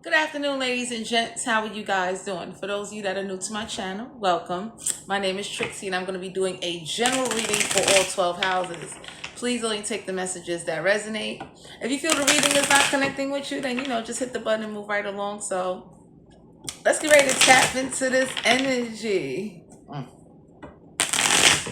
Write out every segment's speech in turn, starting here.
Good afternoon, ladies and gents. How are you guys doing? For those of you that are new to my channel, welcome. My name is Trixie, and I'm going to be doing a general reading for all 12 houses. Please only take the messages that resonate. If you feel the reading is not connecting with you, then, just hit the button and move right along. So let's get ready to tap into this energy.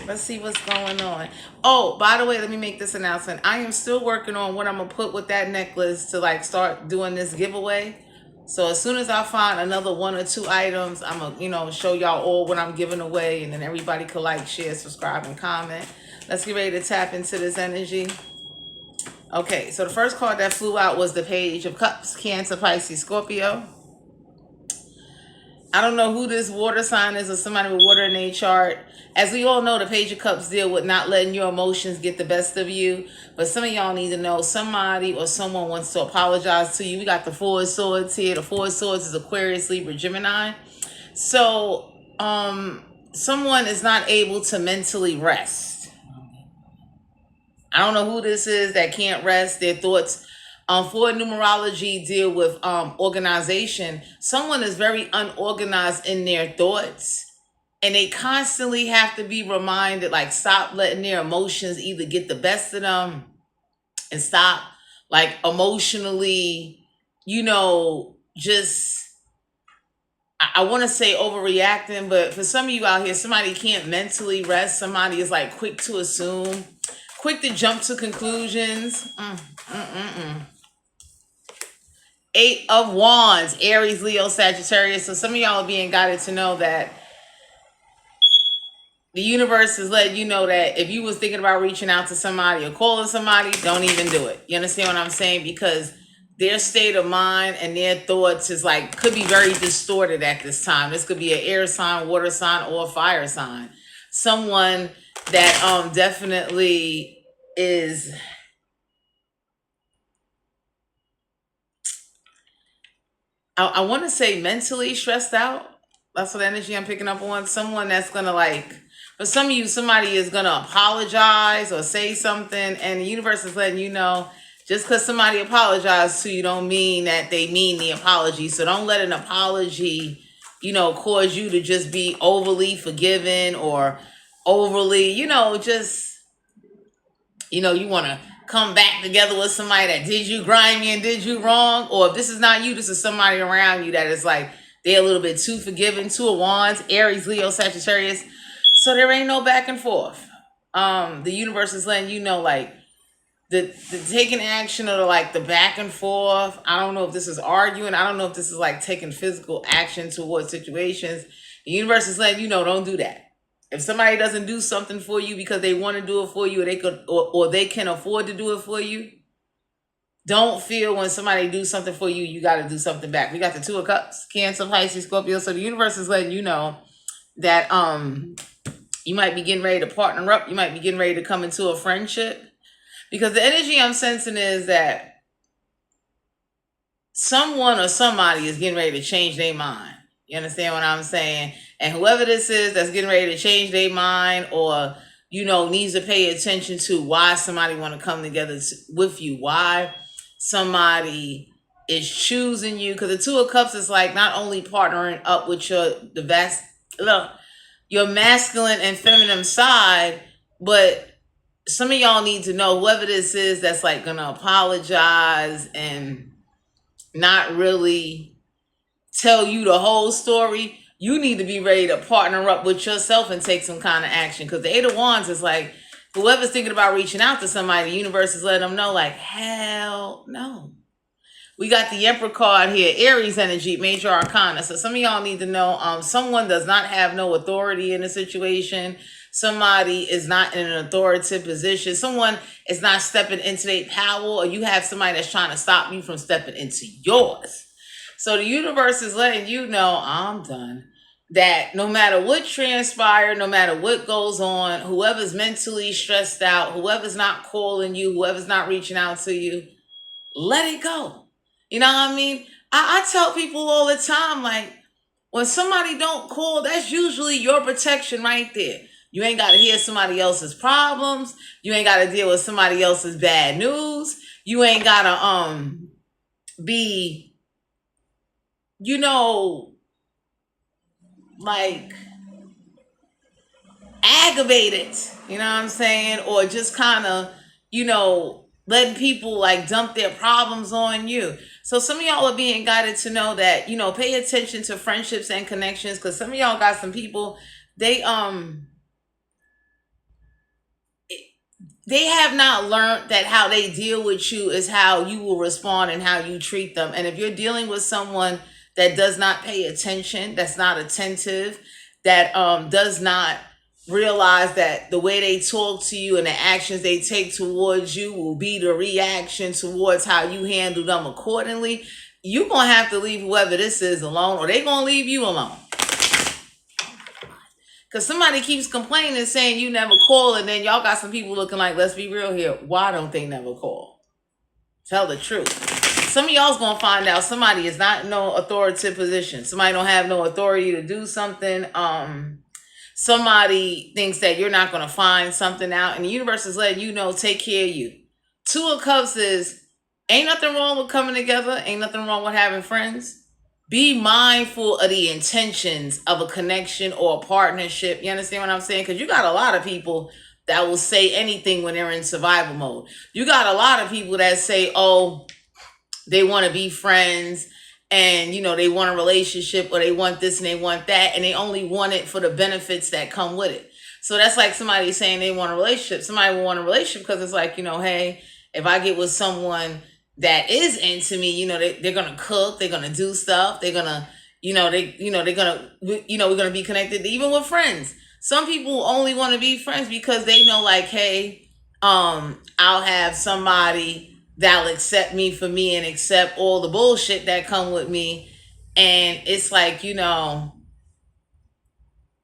Let's see what's going on. Oh, by the way, let me make this announcement. I am still working on what I'm going to put with that necklace to start doing this giveaway. So as soon as I find another one or two items, I'm going to show y'all all what I'm giving away. And then everybody can like, share, subscribe, and comment. Let's get ready to tap into this energy. Okay, so the first card that flew out was the Page of Cups, Cancer, Pisces, Scorpio. I don't know who this water sign is or somebody with water in their chart. As we all know, the Page of Cups deal with not letting your emotions get the best of you. But some of y'all need to know somebody or someone wants to apologize to you. We got the Four of Swords here. The Four of Swords is Aquarius, Libra, Gemini. So someone is not able to mentally rest. I don't know who this is that can't rest. Their thoughts for numerology deal with organization. Someone is very unorganized in their thoughts, and they constantly have to be reminded, like, stop letting their emotions either get the best of them and stop emotionally, just, I want to say overreacting, but for some of you out here, somebody can't mentally rest. Somebody is quick to assume, quick to jump to conclusions. Eight of Wands, Aries, Leo, Sagittarius. So some of y'all are being guided to know that the universe is letting you know that if you was thinking about reaching out to somebody or calling somebody, don't even do it. You understand what I'm saying? Because their state of mind and their thoughts is could be very distorted at this time. This could be an air sign, water sign, or a fire sign. Someone that definitely is, I want to say, mentally stressed out. That's what energy I'm picking up on. Someone that's going to for some of you, somebody is going to apologize or say something, and the universe is letting you know, just because somebody apologized to you don't mean that they mean the apology. So don't let an apology, cause you to just be overly forgiving or overly, just, you want to come back together with somebody that did you grimy and did you wrong. Or if this is not you, this is somebody around you that is they're a little bit too forgiving. Two of Wands, Aries, Leo, Sagittarius. So there ain't no back and forth. The universe is letting you know, the taking action or the back and forth. I don't know if this is arguing. I don't know if this is taking physical action towards situations. The universe is letting you know, don't do that. If somebody doesn't do something for you because they want to do it for you, or they could, or they can afford to do it for you, don't feel when somebody do something for you, you got to do something back. We got the Two of Cups, Cancer, Pisces, Scorpio. So the universe is letting you know that you might be getting ready to partner up. You might be getting ready to come into a friendship, because the energy I'm sensing is that someone or somebody is getting ready to change their mind. You understand what I'm saying? And whoever this is that's getting ready to change their mind, or needs to pay attention to why somebody want to come together with you, why somebody is choosing you. Because the Two of Cups is not only partnering up with your masculine and feminine side, but some of y'all need to know, whoever this is that's gonna apologize and not really tell you the whole story, you need to be ready to partner up with yourself and take some kind of action. Because the Eight of Wands is whoever's thinking about reaching out to somebody, the universe is letting them know, hell no. We got the Emperor card here, Aries energy, major arcana. So some of y'all need to know, someone does not have no authority in a situation. Somebody is not in an authoritative position. Someone is not stepping into their power, or you have somebody that's trying to stop you from stepping into yours. So the universe is letting you know, I'm done. That no matter what transpires, no matter what goes on, whoever's mentally stressed out, whoever's not calling you, whoever's not reaching out to you, let it go. You know what I mean? I tell people all the time, when somebody don't call, that's usually your protection right there. You ain't got to hear somebody else's problems. You ain't got to deal with somebody else's bad news. You ain't got to be you know, like aggravated, you know what I'm saying? Or just kind of, letting people like dump their problems on you. So some of y'all are being guided to know that, pay attention to friendships and connections, because some of y'all got some people, they they have not learned that how they deal with you is how you will respond and how you treat them. And if you're dealing with someone that does not pay attention, that's not attentive, that does not realize that the way they talk to you and the actions they take towards you will be the reaction towards how you handle them accordingly, you're going to have to leave whoever this is alone, or they're going to leave you alone. Because somebody keeps complaining, saying you never call, and then y'all got some people looking like, let's be real here, why don't they never call? Tell the truth. Some of y'all's going to find out somebody is not in no authoritative position. Somebody don't have no authority to do something. Somebody thinks that you're not going to find something out, and the universe is letting you know, take care of you. Two of Cups is, ain't nothing wrong with coming together. Ain't nothing wrong with having friends. Be mindful of the intentions of a connection or a partnership. You understand what I'm saying? Because you got a lot of people that will say anything when they're in survival mode. You got a lot of people that say, oh, they want to be friends, and they want a relationship, or they want this and they want that, and they only want it for the benefits that come with it. So that's like somebody saying they want a relationship. Somebody will want a relationship because it's like, hey, if I get with someone that is into me, they're gonna cook, they're gonna do stuff, they're gonna, they're gonna, we're gonna be connected. Even with friends, some people only want to be friends because they know, like, hey, I'll have somebody that'll accept me for me and accept all the bullshit that come with me. And it's like, you like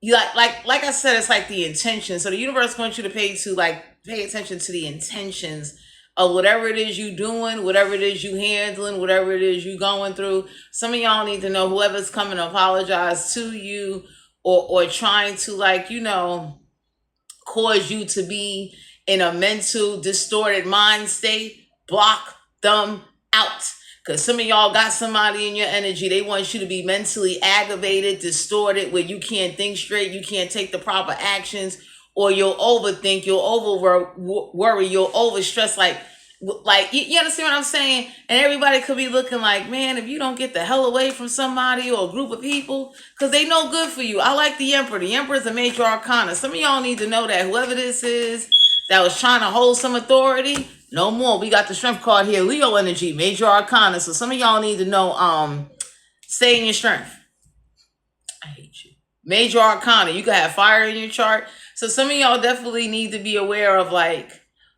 I said, it's like the intention. So the universe wants you to pay attention to the intentions of whatever it is you doing, whatever it is you handling, whatever it is you going through. Some of y'all need to know whoever's coming to apologize to you, or trying to cause you to be in a mental distorted mind state, block them out. Because some of y'all got somebody in your energy, they want you to be mentally aggravated, distorted, where you can't think straight, you can't take the proper actions, or you'll overthink, you'll over worry, you'll overstress, like you understand what I'm saying? And everybody could be looking like, man, if you don't get the hell away from somebody or a group of people, because they no good for you. I like the Emperor. The Emperor is a major arcana. Some of y'all need to know that whoever this is that was trying to hold some authority, no more. We got the Strength card here, Leo energy, major arcana. So some of y'all need to know, stay in your strength. I hate you. Major arcana, you could have fire in your chart. So some of y'all definitely need to be aware of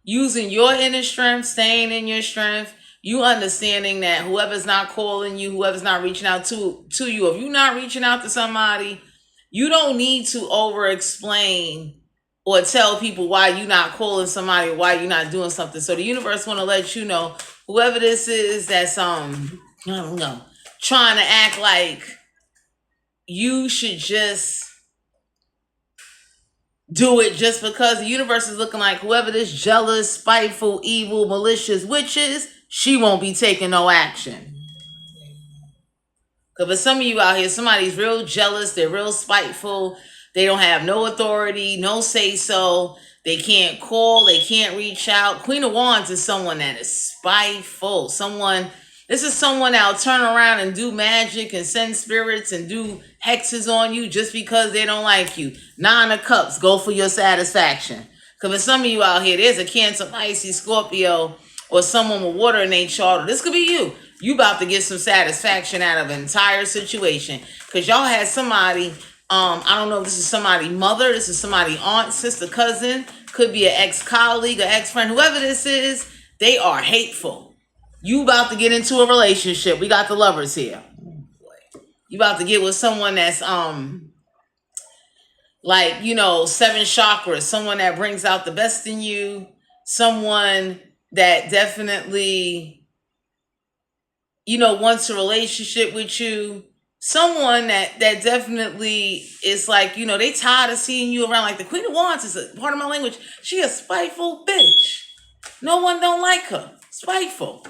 using your inner strength, staying in your strength, you understanding that whoever's not calling you, whoever's not reaching out to you, if you're not reaching out to somebody, you don't need to over explain or tell people why you're not calling somebody, why you're not doing something. So the universe want to let you know, whoever this is that's I don't know, trying to act like you should just do it just because. The universe is looking like whoever this jealous, spiteful, evil, malicious witch is, she won't be taking no action. Because for some of you out here, somebody's real jealous, they're real spiteful, they don't have no authority, no say so, they can't call, they can't reach out. Queen of Wands is someone that is spiteful. This is someone that'll turn around and do magic and send spirits and do hexes on you just because they don't like you. Nine of Cups, go for your satisfaction. Because for some of you out here, there's a Cancer, Pisces, Scorpio, or someone with water in their chart. This could be you. You about to get some satisfaction out of an entire situation. Because y'all had somebody, I don't know if this is somebody's mother, this is somebody's aunt, sister, cousin, could be an ex-colleague or ex-friend. Whoever this is, they are hateful. You about to get into a relationship. We got the Lovers here. You about to get with someone that's seven chakras, someone that brings out the best in you, someone that definitely wants a relationship with you, someone that definitely is they tired of seeing you around. Like the Queen of Wands is a part of my language. She a spiteful bitch. No one don't like her. Spiteful.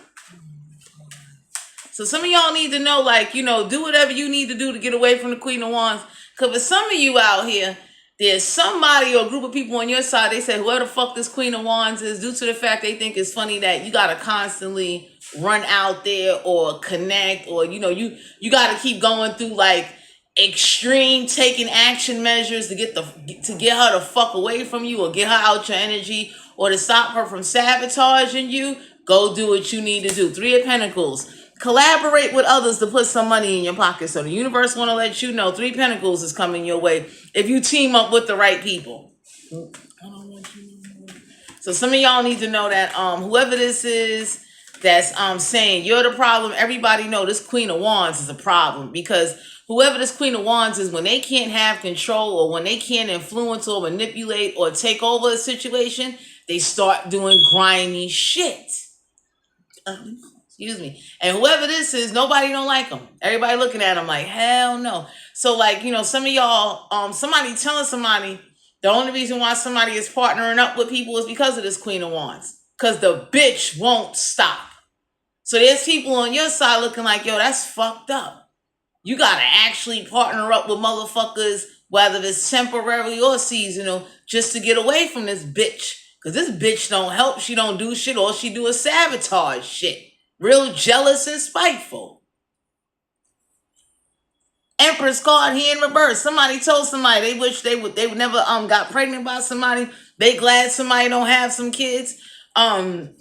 So some of y'all need to know, like, do whatever you need to do to get away from the Queen of Wands. Because for some of you out here, there's somebody or a group of people on your side, they say whoever the fuck this Queen of Wands is, due to the fact they think it's funny that you got to constantly run out there or connect, or, you got to keep going through like extreme taking action measures to get her to fuck away from you, or get her out your energy, or to stop her from sabotaging you. Go do what you need to do. Three of Pentacles. Collaborate with others to put some money in your pocket. So the universe want to let you know Three Pentacles is coming your way if you team up with the right people. So some of y'all need to know that whoever this is that's saying you're the problem, everybody know this Queen of Wands is a problem, because whoever this Queen of Wands is, when they can't have control, or when they can't influence or manipulate or take over a situation, they start doing grimy shit. Excuse me. And whoever this is, nobody don't like them. Everybody looking at them like, hell no. So like, some of y'all, somebody telling somebody the only reason why somebody is partnering up with people is because of this Queen of Wands. Because the bitch won't stop. So there's people on your side looking like, yo, that's fucked up. You got to actually partner up with motherfuckers, whether it's temporary or seasonal, just to get away from this bitch. Because this bitch don't help. She don't do shit. All she do is sabotage shit. Real jealous and spiteful. Empress card here in reverse. Somebody told somebody they wish they would never got pregnant by somebody. They glad somebody don't have some kids. Ain't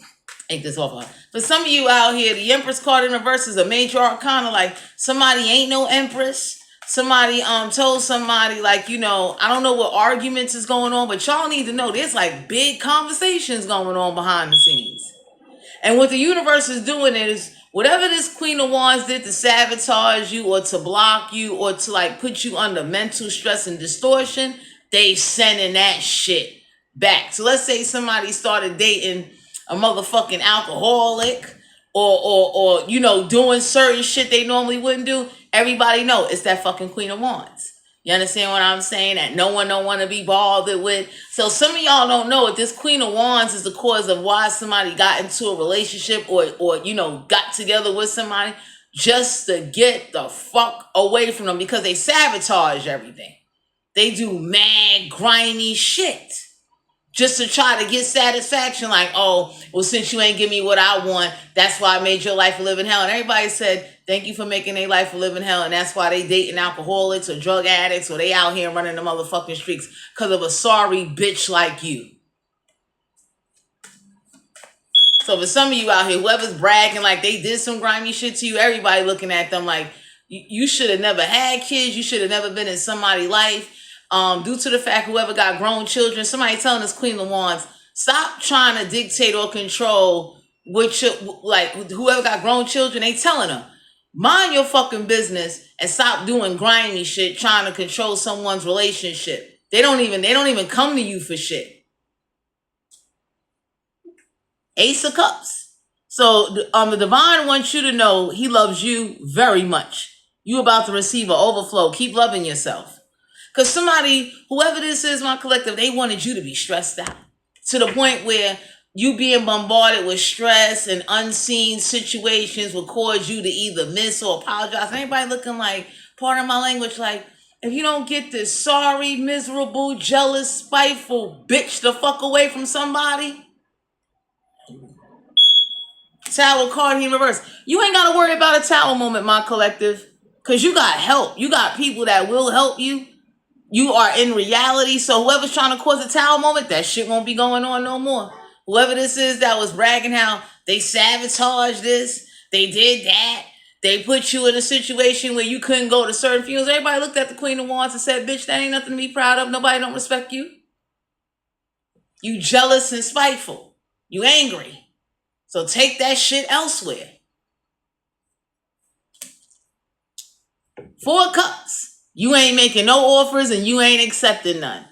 this awful? For some of you out here, the Empress card in reverse is a major arcana. Like somebody ain't no Empress. Somebody told somebody, like, I don't know what arguments is going on, but y'all need to know there's like big conversations going on behind the scenes. And what the universe is doing is, whatever this Queen of Wands did to sabotage you, or to block you, or to like put you under mental stress and distortion, they sending that shit back. So let's say somebody started dating a motherfucking alcoholic, or doing certain shit they normally wouldn't do. Everybody know it's that fucking Queen of Wands. You understand what I'm saying? That no one don't want to be bothered with. So some of y'all don't know if this Queen of Wands is the cause of why somebody got into a relationship, or got together with somebody just to get the fuck away from them, because they sabotage everything. They do mad grimy shit just to try to get satisfaction. Like, oh, well, since you ain't give me what I want, that's why I made your life a living hell. And everybody said, thank you for making their life a living hell. And that's why they dating alcoholics or drug addicts, or they out here running the motherfucking streets because of a sorry bitch like you. So for some of you out here, whoever's bragging like they did some grimy shit to you, everybody looking at them like, you should have never had kids. You should have never been in somebody's life. Due to the fact whoever got grown children, somebody telling us Queen of Wands, stop trying to dictate or control whoever got grown children, they telling them, mind your fucking business and stop doing grimy shit trying to control someone's relationship. They don't even come to you for shit. Ace of Cups. So the divine wants you to know he loves you very much. You about to receive an overflow. Keep loving yourself. Because somebody, whoever this is, my collective, they wanted you to be stressed out to the point where you being bombarded with stress and unseen situations will cause you to either miss or apologize. Anybody looking like, pardon my language, like, if you don't get this sorry, miserable, jealous, spiteful bitch the fuck away from somebody. Tower card here in reverse. You ain't got to worry about a tower moment, my collective. Because you got help. You got people that will help you. You are in reality. So whoever's trying to cause a tower moment, that shit won't be going on no more. Whoever this is that was bragging how they sabotaged this, they did that, they put you in a situation where you couldn't go to certain funerals. Everybody looked at the Queen of Wands and said, bitch, that ain't nothing to be proud of. Nobody don't respect you. You jealous and spiteful. You angry. So take that shit elsewhere. 4 Cups. You ain't making no offers and you ain't accepting none.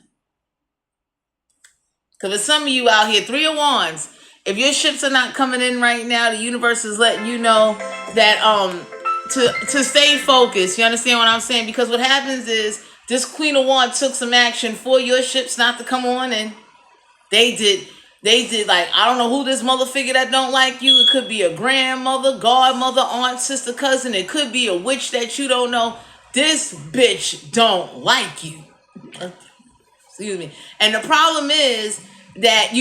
Because for some of you out here, 3 of Wands, if your ships are not coming in right now, the universe is letting you know that to stay focused. You understand what I'm saying? Because what happens is this Queen of Wands took some action for your ships not to come on, and they did. They did like, I don't know who this mother figure that don't like you. It could be a grandmother, godmother, aunt, sister, cousin. It could be a witch that you don't know. This bitch don't like you. Excuse me. And the problem is that,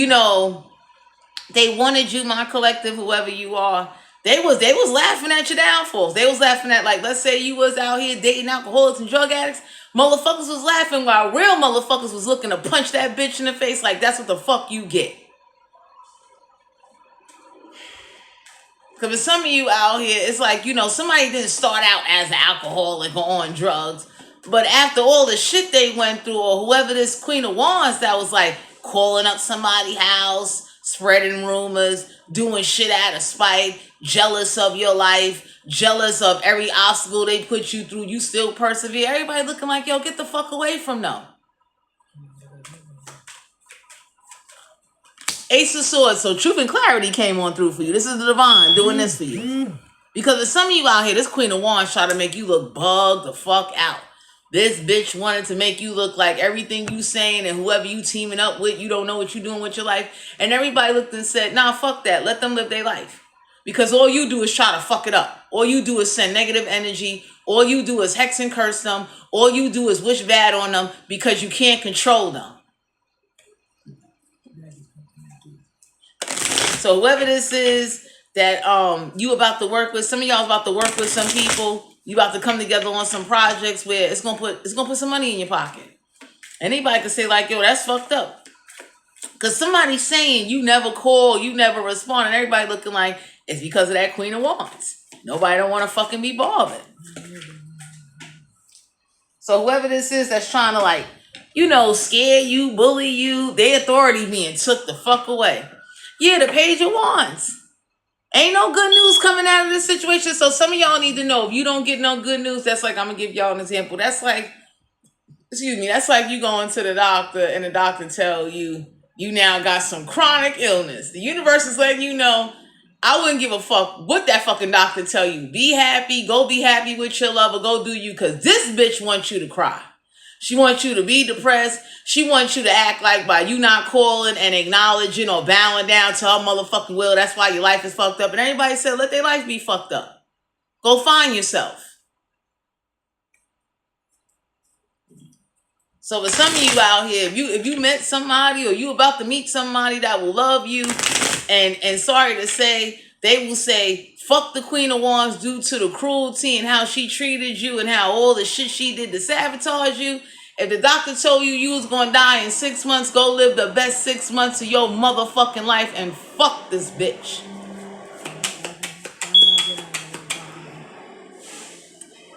they wanted you, my collective, whoever you are. They was laughing at your downfalls. They was laughing at, like, let's say you was out here dating alcoholics and drug addicts. Motherfuckers was laughing while real motherfuckers was looking to punch that bitch in the face like that's what the fuck you get. Because for some of you out here, it's like, somebody didn't start out as an alcoholic or on drugs. But after all the shit they went through, or whoever this Queen of Wands that was like calling up somebody's house, spreading rumors, doing shit out of spite, jealous of your life, jealous of every obstacle they put you through, you still persevere. Everybody looking like, yo, get the fuck away from them. Ace of Swords. So truth and clarity came on through for you. This is the divine doing this for you. Because there's some of you out here, this Queen of Wands try to make you look bugged the fuck out. This bitch wanted to make you look like everything you saying and whoever you teaming up with, you don't know what you doing with your life. And everybody looked and said, nah, fuck that. Let them live their life. Because all you do is try to fuck it up. All you do is send negative energy. All you do is hex and curse them. All you do is wish bad on them because you can't control them. So whoever this is that you about to work with, some of y'all about to work with some people. You about to come together on some projects where it's gonna put some money in your pocket. Anybody can say like, yo, that's fucked up. Cause somebody's saying you never call, you never respond, and everybody looking like it's because of that Queen of Wands. Nobody don't want to fucking be bothered. So whoever this is that's trying to like, scare you, bully you, their authority being took the fuck away. Yeah, the Page of Wands. Ain't no good news coming out of this situation. So some of y'all need to know, if you don't get no good news, that's like, I'm going to give y'all an example. That's like you going to the doctor and the doctor tell you, you now got some chronic illness. The universe is letting you know, I wouldn't give a fuck what that fucking doctor tell you. Be happy. Go be happy with your lover. Go do you. Because this bitch wants you to cry. She wants you to be depressed. She wants you to act like by you not calling and acknowledging or bowing down to her motherfucking will. That's why your life is fucked up. And everybody said, let their life be fucked up. Go find yourself. So for some of you out here, if you met somebody or you about to meet somebody that will love you, and sorry to say, they will say, fuck the Queen of Wands due to the cruelty and how she treated you and how all the shit she did to sabotage you. If the doctor told you you was going to die in 6 months, go live the best 6 months of your motherfucking life and fuck this bitch.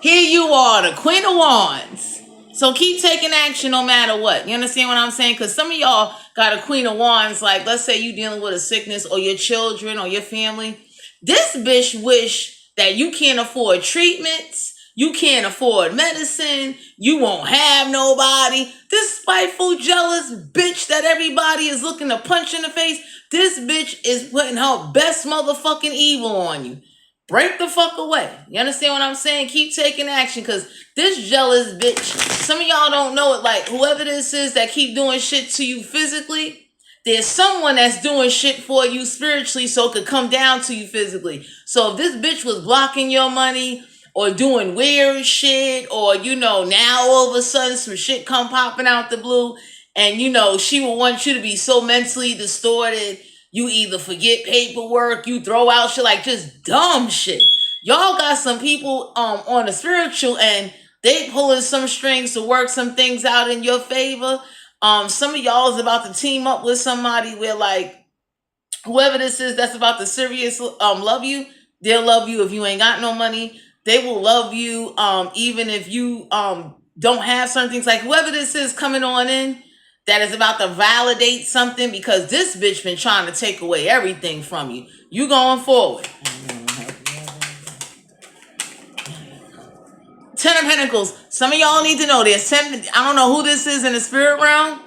Here you are, the Queen of Wands. So keep taking action no matter what. You understand what I'm saying? Because some of y'all got a Queen of Wands, like let's say you dealing with a sickness or your children or your family. This bitch wish that you can't afford treatments, you can't afford medicine, you won't have nobody. This spiteful, jealous bitch that everybody is looking to punch in the face, this bitch is putting her best motherfucking evil on you. Break the fuck away. You understand what I'm saying? Keep taking action, because this jealous bitch, some of y'all don't know it, like whoever this is that keep doing shit to you physically, there's someone that's doing shit for you spiritually so it could come down to you physically. So if this bitch was blocking your money or doing weird shit, or, now all of a sudden some shit come popping out the blue and, she will want you to be so mentally distorted, you either forget paperwork, you throw out shit, like just dumb shit. Y'all got some people on the spiritual end, they pulling some strings to work some things out in your favor. Some of y'all is about to team up with somebody where, like, whoever this is that's about to serious love you, they'll love you if you ain't got no money. They will love you even if you don't have certain things. Like whoever this is coming on in that is about to validate something, because this bitch been trying to take away everything from you. You going forward. Ten of Pentacles. Some of y'all need to know there's 10. I don't know who this is in the spirit realm.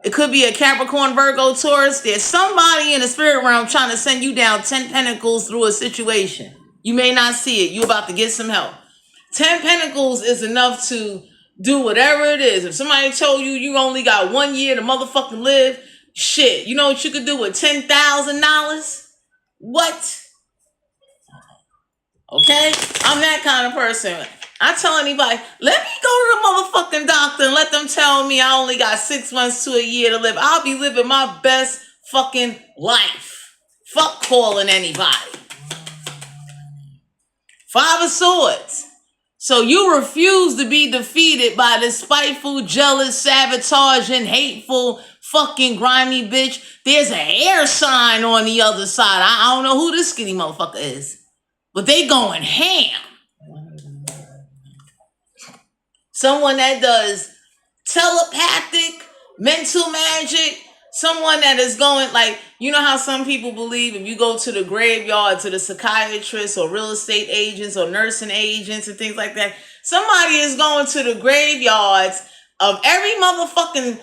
It could be a Capricorn, Virgo, Taurus. There's somebody in the spirit realm trying to send you down 10 Pentacles through a situation. You may not see it. You about to get some help. 10 Pentacles is enough to do whatever it is. If somebody told you you only got 1 year to motherfucking live, Shit, you know what you could do with $10,000? What? Okay? I'm that kind of person. I tell anybody, let me go to the motherfucking doctor and let them tell me I only got 6 months to a year to live. I'll be living my best fucking life. Fuck calling anybody. Five of Swords. So you refuse to be defeated by this spiteful, jealous, sabotaging, hateful, fucking grimy bitch. There's an air sign on the other side. I don't know who this skinny motherfucker is, but they going ham. Someone that does telepathic, mental magic. Someone that is going, like, you know how some people believe if you go to the graveyard, to the psychiatrists or real estate agents or nursing agents and things like that, somebody is going to the graveyards of every motherfucking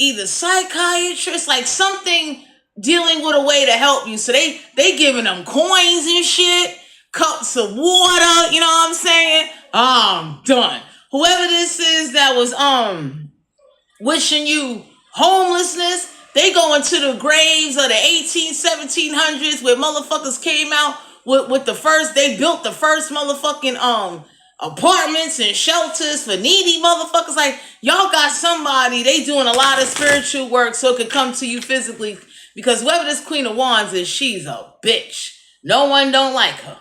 either psychiatrist, like something dealing with a way to help you. So they giving them coins and shit, cups of water, you know what I'm saying? I'm done. Whoever this is that was wishing you homelessness, they go into the graves of the 1700s where motherfuckers came out with the first, they built the first motherfucking apartments and shelters for needy motherfuckers. Like, y'all got somebody, they doing a lot of spiritual work so it could come to you physically, because whoever this Queen of Wands is, she's a bitch. No one don't like her.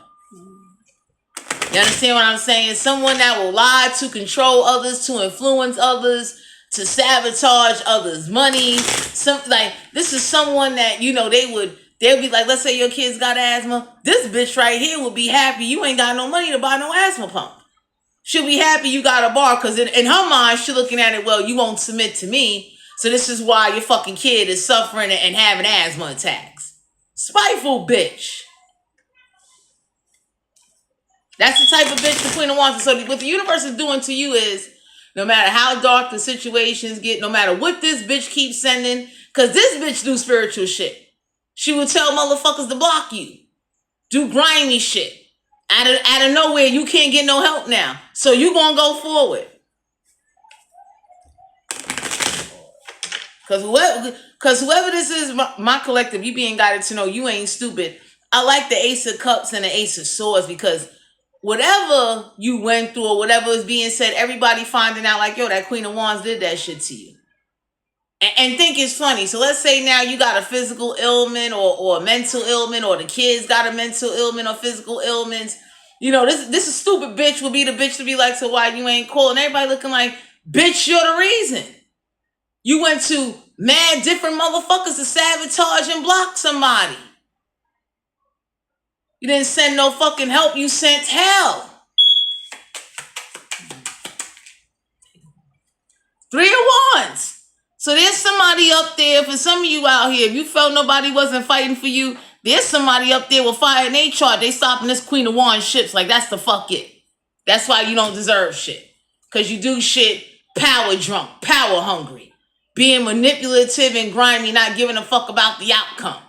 You understand what I'm saying? Someone that will lie to control others, to influence others, to sabotage others' money. This is someone that, you know, they'll be like, let's say your kids got asthma. This bitch right here will be happy you ain't got no money to buy no asthma pump. She'll be happy you got a bar, because in her mind, she's looking at it, well, you won't submit to me, so this is why your fucking kid is suffering and having asthma attacks. Spiteful bitch. That's the type of bitch the Queen of Wands is. So what the universe is doing to you is, no matter how dark the situations get, no matter what this bitch keeps sending, because this bitch do spiritual shit. She will tell motherfuckers to block you. Do grimy shit. Out of nowhere, you can't get no help now. So you gonna go forward. Because whoever this is, my collective, you being guided to know you ain't stupid. I like the Ace of Cups and the Ace of Swords, because whatever you went through or whatever is being said, everybody finding out like, yo, that Queen of Wands did that shit to you. And think it's funny. So let's say now you got a physical ailment or a mental ailment, or the kids got a mental ailment or physical ailments. You know, this stupid bitch will be the bitch to be like, so why you ain't calling? Everybody looking like, bitch, you're the reason. You went to mad different motherfuckers to sabotage and block somebody. You didn't send no fucking help. You sent hell. Three of Wands. So there's somebody up there, for some of you out here, if you felt nobody wasn't fighting for you, there's somebody up there with fire in they chart. They stopping this Queen of Wands ships. Like, that's the fuck it. That's why you don't deserve shit. Because you do shit power drunk, power hungry, being manipulative and grimy, not giving a fuck about the outcome.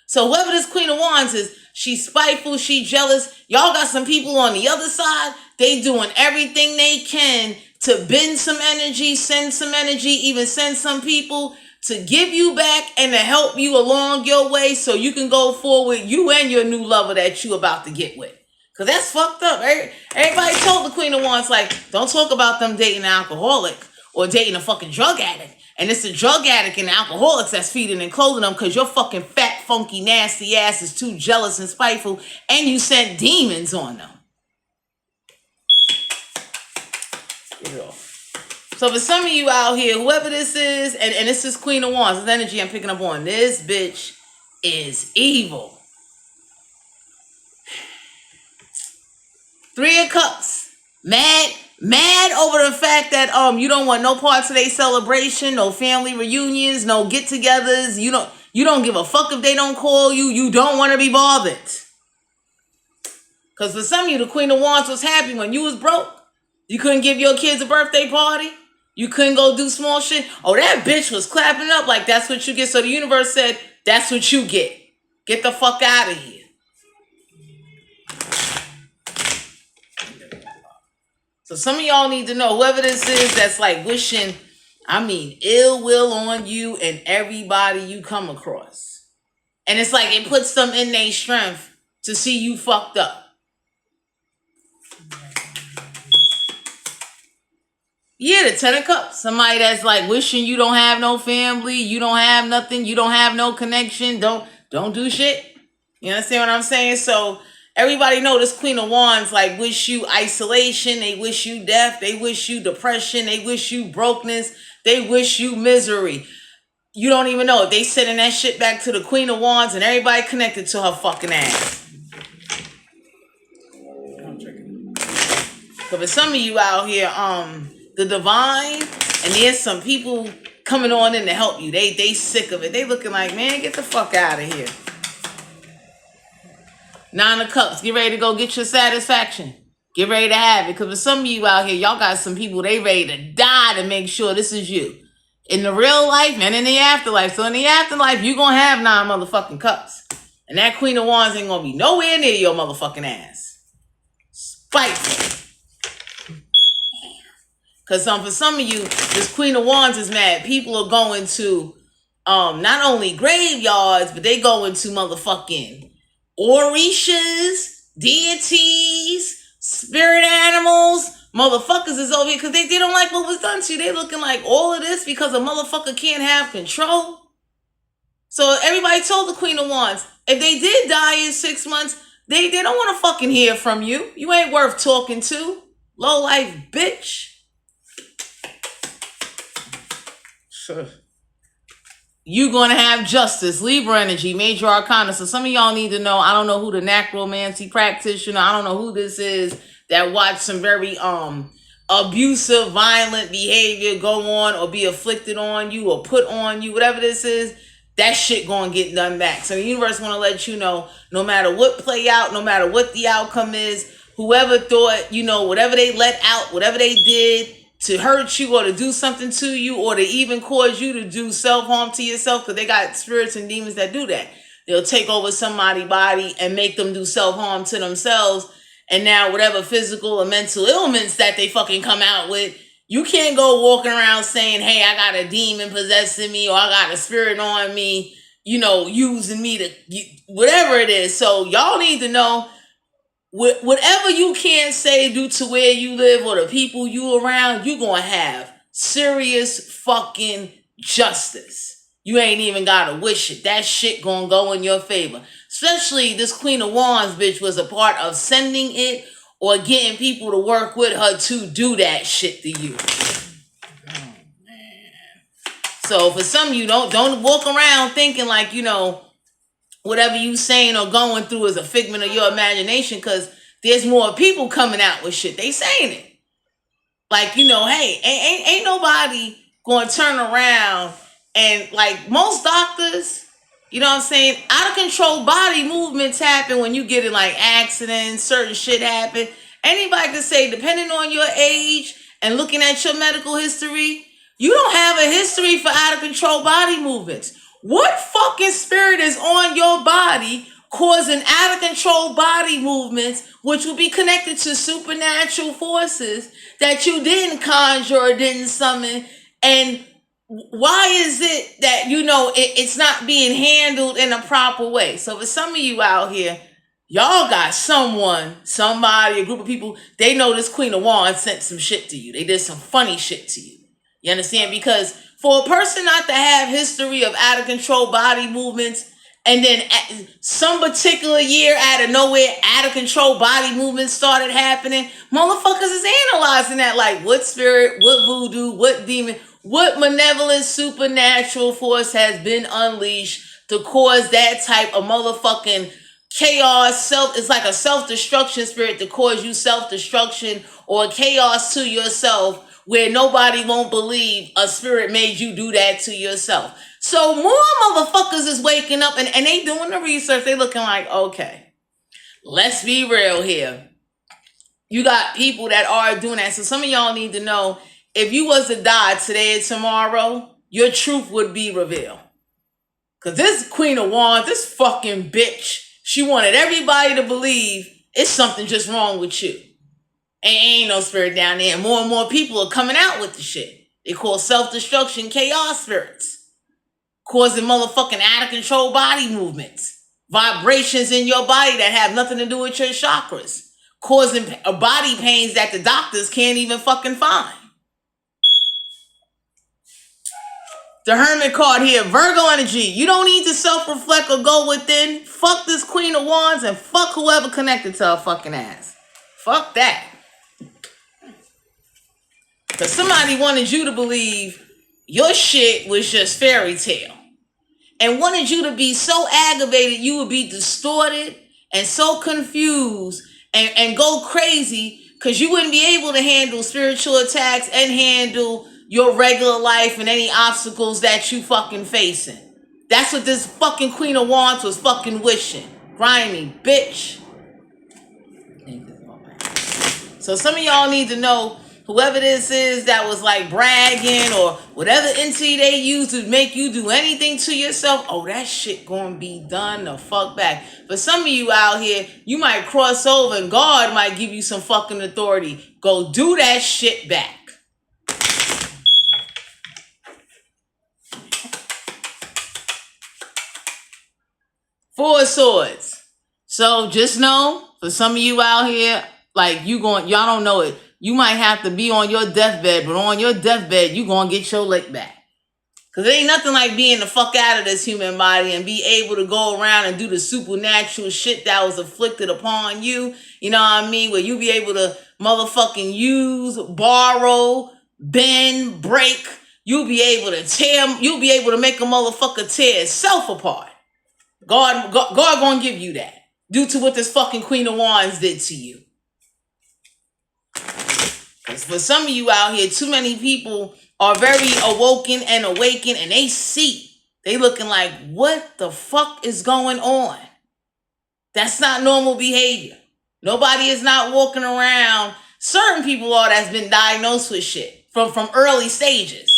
So whoever this Queen of Wands is, she's spiteful, she jealous. Y'all got some people on the other side. They doing everything they can to bend some energy, send some energy, even send some people to give you back and to help you along your way so you can go forward, you and your new lover that you about to get with. Because that's fucked up. Everybody told the Queen of Wands, like, don't talk about them dating an alcoholic or dating a fucking drug addict. And it's the drug addict and the alcoholics that's feeding and clothing them, because your fucking fat, funky, nasty ass is too jealous and spiteful, and you sent demons on them. So for some of you out here, whoever this is, and this is Queen of Wands, this energy I'm picking up on, this bitch is evil. Three of Cups. Mad over the fact that you don't want no parts of their celebration, no family reunions, no get-togethers. You don't give a fuck if they don't call you. You don't want to be bothered. Because for some of you, the Queen of Wands was happy when you was broke. You couldn't give your kids a birthday party. You couldn't go do small shit. Oh, that bitch was clapping up like that's what you get. So the universe said, that's what you get. Get the fuck out of here. So some of y'all need to know, whoever this is that's like wishing I mean, ill will on you and everybody you come across. And it's like it puts them in their strength to see you fucked up. Yeah, the 10 of Cups. Somebody that's like wishing you don't have no family, you don't have nothing, you don't have no connection, don't do shit. You understand what I'm saying? So everybody know this Queen of Wands like wish you isolation, they wish you death, they wish you depression, they wish you brokenness, they wish you misery. You don't even know. They sending that shit back to the Queen of Wands and everybody connected to her fucking ass. So for some of you out here, the divine, and there's some people coming on in to help you. They sick of it. They looking like, man, get the fuck out of here. 9 of Cups. Get ready to go get your satisfaction. Get ready to have it. Because for some of you out here, y'all got some people, they ready to die to make sure this is you. In the real life and in the afterlife. So in the afterlife, you going to have 9 motherfucking cups. And that Queen of Wands ain't going to be nowhere near your motherfucking ass. Spiteful. Because for some of you, this Queen of Wands is mad. People are going to not only graveyards, but they go into motherfucking orishas, deities, spirit animals. Motherfuckers is over here because they don't like what was done to you. They looking like all of this because a motherfucker can't have control. So everybody told the Queen of Wands, if they did die in 6 months, they don't want to fucking hear from you. You ain't worth talking to. Low life bitch. Sure. You gonna have justice, Libra energy, major arcana. So some of y'all need to know, I don't know who the necromancy practitioner, I don't know who this is that watch some very abusive, violent behavior go on or be afflicted on you or put on you, whatever this is, that shit gonna get done back. So the universe wanna let you know, no matter what play out, no matter what the outcome is, whoever thought, whatever they let out, whatever they did to hurt you or to do something to you or to even cause you to do self-harm to yourself, because they got spirits and demons that do that. They'll take over somebody's body and make them do self-harm to themselves. And now whatever physical or mental ailments that they fucking come out with, you can't go walking around saying, hey, I got a demon possessing me or I got a spirit on me, using me to whatever it is. So y'all need to know, whatever you can't say due to where you live or the people you around, you gonna have serious fucking justice. You ain't even gotta wish it. That shit gonna go in your favor. Especially this Queen of Wands bitch was a part of sending it or getting people to work with her to do that shit to you. Oh, man. So for some of you, don't walk around thinking like, whatever you saying or going through is a figment of your imagination, because there's more people coming out with shit. They saying it. Like, hey, ain't nobody going to turn around and like most doctors, you know what I'm saying? Out of control body movements happen when you get in like accidents, certain shit happen. Anybody can say, depending on your age and looking at your medical history, you don't have a history for out of control body movements. What fucking spirit is on your body causing out of control body movements, which will be connected to supernatural forces that you didn't conjure or didn't summon? And why is it that, it's not being handled in a proper way? So for some of you out here, y'all got somebody, a group of people, they know this Queen of Wands sent some shit to you. They did some funny shit to you. You understand? Because for a person not to have history of out of control body movements, and then at some particular year out of nowhere, out of control body movements started happening, motherfuckers is analyzing that like, what spirit, what voodoo, what demon, what malevolent supernatural force has been unleashed to cause that type of motherfucking chaos. It's like a self-destruction spirit to cause you self-destruction or chaos to yourself, where nobody won't believe a spirit made you do that to yourself. So more motherfuckers is waking up and they doing the research. They looking like, okay, let's be real here. You got people that are doing that. So some of y'all need to know, if you was to die today or tomorrow, your truth would be revealed. Because this Queen of Wands, this fucking bitch, she wanted everybody to believe it's something just wrong with you. Ain't no spirit down there. And more people are coming out with the shit. They call self-destruction chaos spirits, causing motherfucking out of control body movements, vibrations in your body that have nothing to do with your chakras, causing body pains that the doctors can't even fucking find. The Hermit card here, Virgo energy. You don't need to self-reflect or go within. Fuck this Queen of Wands and fuck whoever connected to her fucking ass. Fuck that. Because somebody wanted you to believe your shit was just fairy tale. And wanted you to be so aggravated you would be distorted and so confused and go crazy because you wouldn't be able to handle spiritual attacks and handle your regular life and any obstacles that you fucking facing. That's what this fucking Queen of Wands was fucking wishing. Grimy bitch. So some of y'all need to know, whoever this is that was like bragging or whatever entity they use to make you do anything to yourself, oh, that shit gonna be done the fuck back. But some of you out here, you might cross over and God might give you some fucking authority. Go do that shit back. Four of Swords. So just know, for some of you out here, like y'all don't know it. You might have to be on your deathbed, but on your deathbed, you gonna get your lick back. Cause there ain't nothing like being the fuck out of this human body and be able to go around and do the supernatural shit that was afflicted upon you. You know what I mean? Where you be able to motherfucking use, borrow, bend, break. You'll be able to make a motherfucker tear itself apart. God gonna give you that due to what this fucking Queen of Wands did to you. Because for some of you out here, too many people are very awoken and awakened, and they looking like, what the fuck is going on? That's not normal behavior. Nobody is not walking around. Certain people are that's been diagnosed with shit from early stages.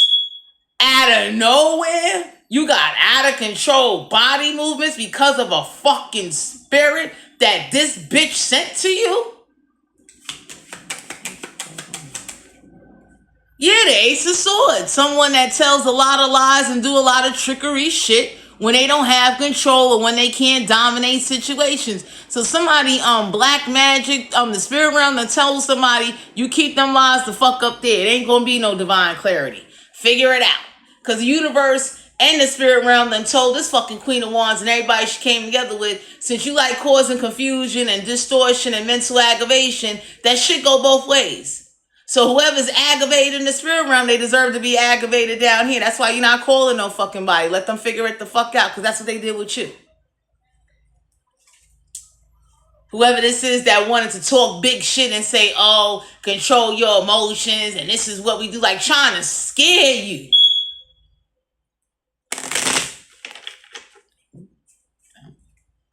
Out of nowhere, you got out of control body movements because of a fucking spirit that this bitch sent to you? Yeah, the Ace of Swords. Someone that tells a lot of lies and do a lot of trickery shit when they don't have control or when they can't dominate situations. So somebody, black magic, the spirit realm that tells somebody, you keep them lies the fuck up there. It ain't gonna be no divine clarity. Figure it out. Because the universe and the spirit realm then told this fucking Queen of Wands and everybody she came together with, since you like causing confusion and distortion and mental aggravation, that shit go both ways. So whoever's aggravated in the spirit realm, they deserve to be aggravated down here. That's why you're not calling no fucking body. Let them figure it the fuck out, because that's what they did with you. Whoever this is that wanted to talk big shit and say, oh, control your emotions and this is what we do, like trying to scare you.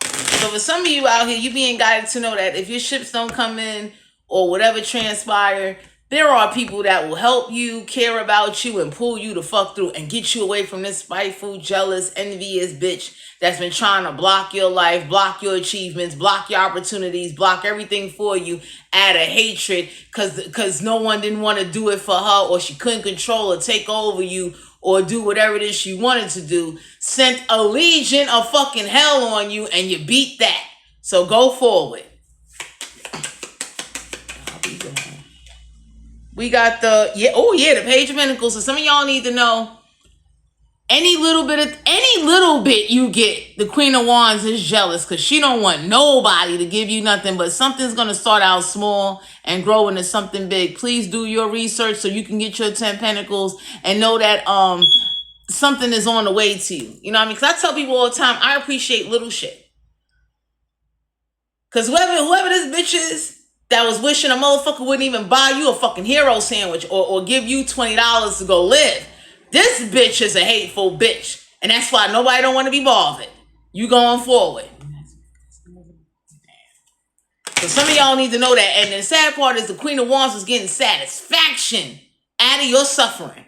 So for some of you out here, you being guided to know that if your ships don't come in or whatever transpire, there are people that will help you, care about you, and pull you the fuck through and get you away from this spiteful, jealous, envious bitch that's been trying to block your life, block your achievements, block your opportunities, block everything for you out of hatred because no one didn't want to do it for her, or she couldn't control or take over you or do whatever it is she wanted to do. Sent a legion of fucking hell on you and you beat that. So go forward. We got the Page of Pentacles. So some of y'all need to know, any little bit you get, the Queen of Wands is jealous because she don't want nobody to give you nothing, but something's going to start out small and grow into something big. Please do your research so you can get your 10 Pentacles and know that something is on the way to you. You know what I mean? Because I tell people all the time, I appreciate little shit. Because whoever this bitch is, that was wishing a motherfucker wouldn't even buy you a fucking hero sandwich or give you $20 to go live. This bitch is a hateful bitch. And that's why nobody don't want to be bothered. You going forward. So some of y'all need to know that. And the sad part is the Queen of Wands was getting satisfaction out of your suffering.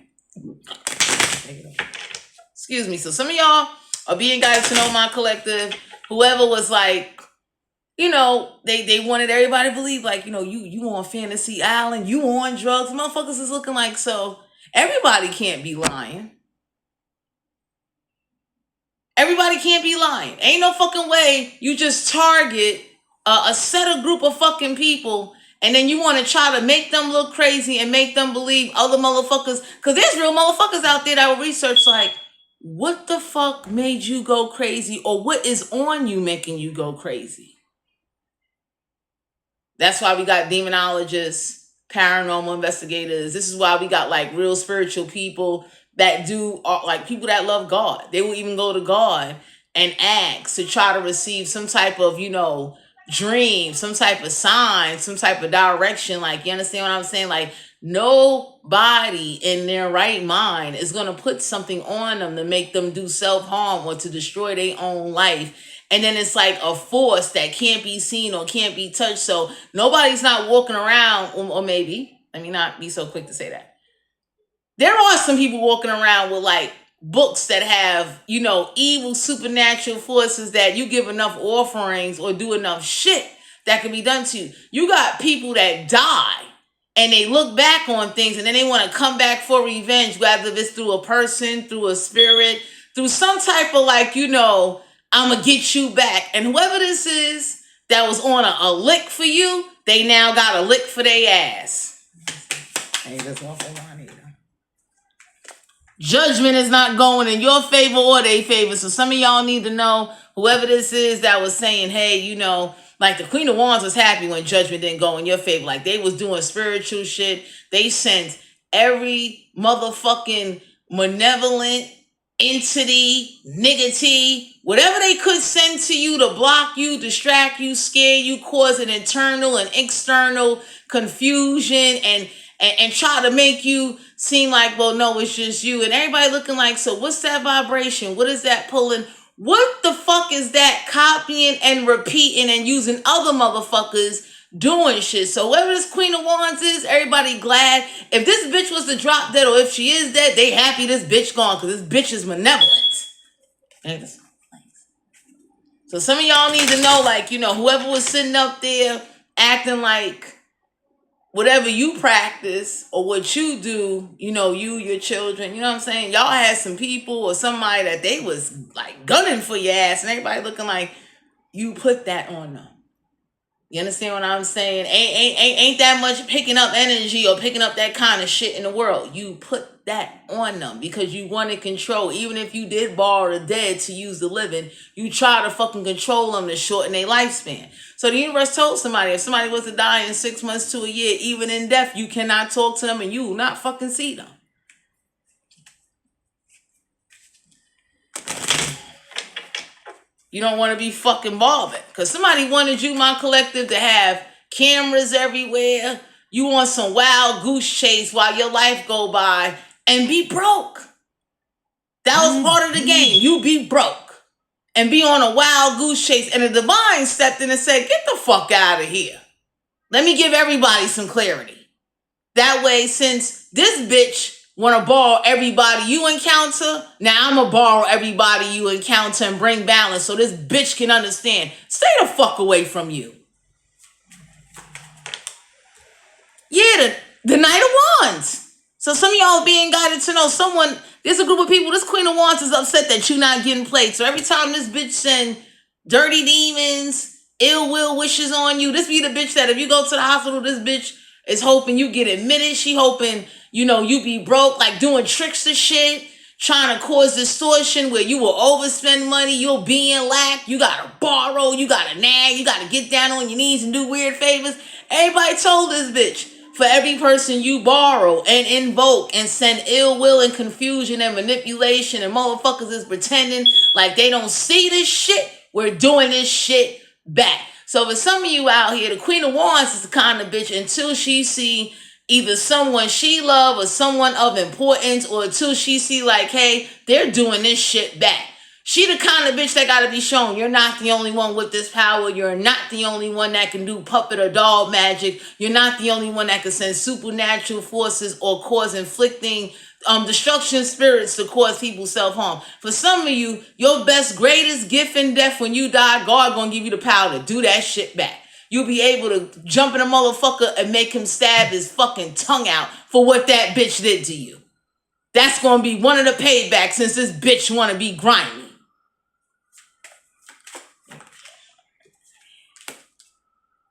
Excuse me. So some of y'all are being guided to know my collective. Whoever was like, you know, they wanted everybody to believe, like, you know, you on Fantasy Island, you on drugs. Motherfuckers is looking like, so Everybody can't be lying. Everybody can't be lying. Ain't no fucking way you just target a set of group of fucking people and then you want to try to make them look crazy and make them believe other motherfuckers. Because there's real motherfuckers out there that will research like, what the fuck made you go crazy, or what is on you making you go crazy? That's why we got demonologists, paranormal investigators. This is why we got like real spiritual people that do like people that love God. They will even go to God and ask to try to receive some type of, dream, some type of sign, some type of direction. Like, you understand what I'm saying? Like, nobody in their right mind is going to put something on them to make them do self-harm or to destroy their own life. And then it's like a force that can't be seen or can't be touched. So nobody's not walking around, or maybe, let me not be so quick to say that. There are some people walking around with like books that have, evil supernatural forces that you give enough offerings or do enough shit that can be done to you. You got people that die and they look back on things and then they want to come back for revenge, whether it's through a person, through a spirit, through some type of like, I'm going to get you back. And whoever this is that was on a lick for you, they now got a lick for their ass. Hey, that's one for mine either. Judgment is not going in your favor or their favor. So some of y'all need to know, whoever this is that was saying, hey, like the Queen of Wands was happy when judgment didn't go in your favor. Like they was doing spiritual shit. They sent every motherfucking malevolent entity, niggity, whatever they could send to you to block you, distract you, scare you, cause an internal and external confusion and try to make you seem like, well, no, it's just you. And everybody looking like, so what's that vibration? What is that pulling? What the fuck is that copying and repeating and using other motherfuckers doing shit? So whoever this Queen of Wands is, everybody glad. If this bitch was to drop dead, or if she is dead, they happy this bitch gone because this bitch is malevolent. So some of y'all need to know, like, whoever was sitting up there acting like whatever you practice or what you do, your children, you know what I'm saying? Y'all had some people or somebody that they was like gunning for your ass and everybody looking like you put that on them. You understand what I'm saying? Ain't that much picking up energy or picking up that kind of shit in the world. You put that on them because you want to control. Even if you did borrow the dead to use the living, you try to fucking control them to shorten their lifespan. So the universe told somebody, if somebody was to die in 6 months to a year, even in death, you cannot talk to them and you will not fucking see them. You don't want to be fucking bothered. Because somebody wanted you, my collective, to have cameras everywhere. You want some wild goose chase while your life go by and be broke. That was part of the game. You be broke and be on a wild goose chase. And the divine stepped in and said, get the fuck out of here. Let me give everybody some clarity. That way, since this bitch want to borrow everybody you encounter, now I'm going to borrow everybody you encounter and bring balance so this bitch can understand. Stay the fuck away from you. Yeah, the Knight of Wands. So some of y'all being guided to know there's a group of people, this Queen of Wands is upset that you're not getting played. So every time this bitch send dirty demons, ill will wishes on you, this be the bitch that if you go to the hospital, this bitch is hoping you get admitted. She hoping, you be broke, like doing tricks and shit, trying to cause distortion where you will overspend money, you'll be in lack, you gotta borrow, you gotta nag, you gotta get down on your knees and do weird favors. Everybody told this bitch, for every person you borrow and invoke and send ill will and confusion and manipulation and motherfuckers is pretending like they don't see this shit, we're doing this shit back. So for some of you out here, the Queen of Wands is the kind of bitch until she see either someone she love or someone of importance, or until she see like, hey, they're doing this shit back. She the kind of bitch that gotta be shown you're not the only one with this power. You're not the only one that can do puppet or doll magic. You're not the only one that can send supernatural forces or cause inflicting destruction spirits to cause people self-harm. For some of you, your best, greatest gift in death when you die, God gonna give you the power to do that shit back. You'll be able to jump in a motherfucker and make him stab his fucking tongue out for what that bitch did to you. That's gonna be one of the paybacks since this bitch wanna be grimy.